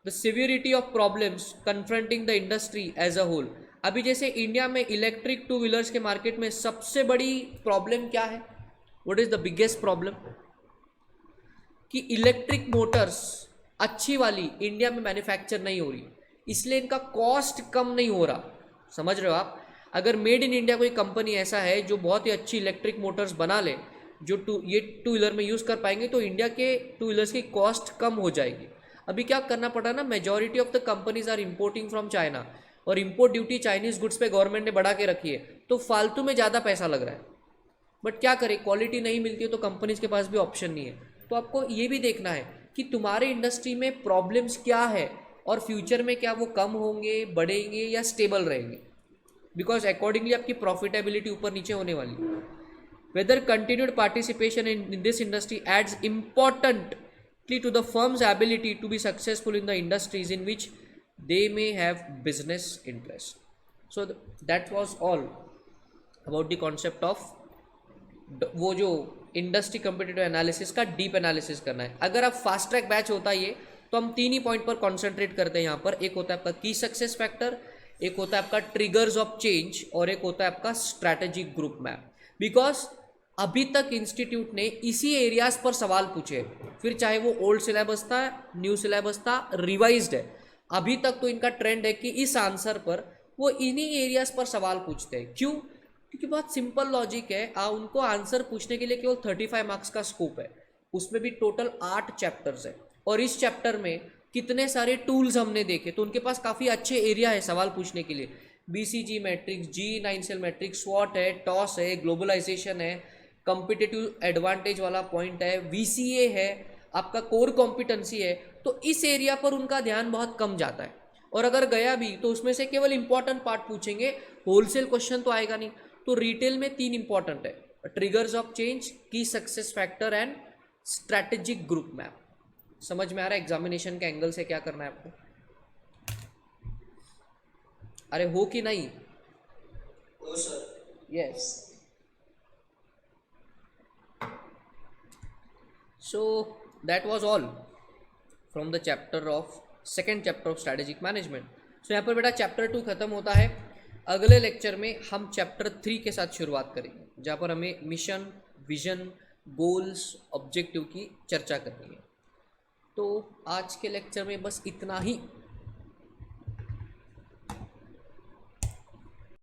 the severity of problems confronting the industry as a whole. अभी जैसे India में electric two wheelers के market में सबसे बड़ी problem क्या है? What is the biggest problem? कि इलेक्ट्रिक मोटर्स अच्छी वाली इंडिया में मैन्युफैक्चर नहीं हो रही, इसलिए इनका कॉस्ट कम नहीं हो रहा। समझ रहे हो आप? अगर मेड इन इंडिया कोई कंपनी ऐसा है जो बहुत ही अच्छी इलेक्ट्रिक मोटर्स बना ले, जो टू व्हीलर में यूज़ कर पाएंगे, तो इंडिया के टू व्हीलर्स की कॉस्ट कम हो जाएगी। अभी क्या करना पड़ा ना, majority of the companies are importing from China, और इम्पोर्ट ड्यूटी चाइनीज़ गुड्स पे गवर्नमेंट ने बढ़ा के रखी है, तो फालतू में ज़्यादा पैसा लग रहा है। बट क्या करें, क्वालिटी नहीं मिलती है तो कंपनीज के पास भी ऑप्शन नहीं है। तो आपको ये भी देखना है कि तुम्हारे इंडस्ट्री में प्रॉब्लम्स क्या है और फ्यूचर में क्या वो कम होंगे, बढ़ेंगे या स्टेबल रहेंगे, बिकॉज अकॉर्डिंगली आपकी प्रॉफिटेबिलिटी ऊपर नीचे होने वाली है। Whether continued participation in this industry adds importantly to the firm's ability to be successful in the industries in which they may have business interest. So that was all about the concept of वो जो industry competitive analysis का deep analysis करना है। अगर आप fast track batch होता है तो हम 3 ही पॉइंट पर कॉन्सेंट्रेट करते हैं यहाँ पर। एक होता है आपका की सक्सेस फैक्टर, एक होता है आपका ट्रिगर्स ऑफ चेंज, और एक होता है आपका स्ट्रैटेजिक ग्रुप मैप। बिकॉज अभी तक इंस्टीट्यूट ने इसी एरियाज पर सवाल पूछे, फिर चाहे वो ओल्ड सिलेबस था, न्यू सिलेबस था, रिवाइज्ड है, अभी तक तो इनका ट्रेंड है कि इस आंसर पर वो इन्हीं एरियाज पर सवाल पूछते हैं। क्यों? क्योंकि बहुत सिंपल लॉजिक है, उनको आंसर पूछने के लिए केवल 35 मार्क्स का स्कोप है, उसमें भी टोटल 8 चैप्टर्स है, और इस चैप्टर में कितने सारे टूल्स हमने देखे, तो उनके पास काफ़ी अच्छे एरिया है सवाल पूछने के लिए। BCG matrix, G9 cell matrix, स्वॉट है, टॉस है, ग्लोबलाइजेशन है, कॉम्पिटिटिव एडवांटेज वाला पॉइंट है, VCA है, आपका कोर कॉम्पिटेंसी है। तो इस एरिया पर उनका ध्यान बहुत कम जाता है, और अगर गया भी तो उसमें से केवल इंपॉर्टेंट पार्ट पूछेंगे, होलसेल क्वेश्चन तो आएगा नहीं। तो रिटेल में 3 इंपॉर्टेंट है, ट्रिगर्स ऑफ चेंज, की success factor and strategic group map. समझ में आ रहा है एग्जामिनेशन के एंगल से क्या करना है आपको? अरे हो कि नहीं? Oh sir. Yes. So that was all from the chapter of second chapter of strategic management. सो यहाँ पर बेटा चैप्टर 2 खत्म होता है। अगले लेक्चर में हम चैप्टर 3 के साथ शुरुआत करेंगे, जहाँ पर हमें मिशन, विजन, गोल्स, ऑब्जेक्टिव की चर्चा करनी है। तो आज के लेक्चर में बस इतना ही।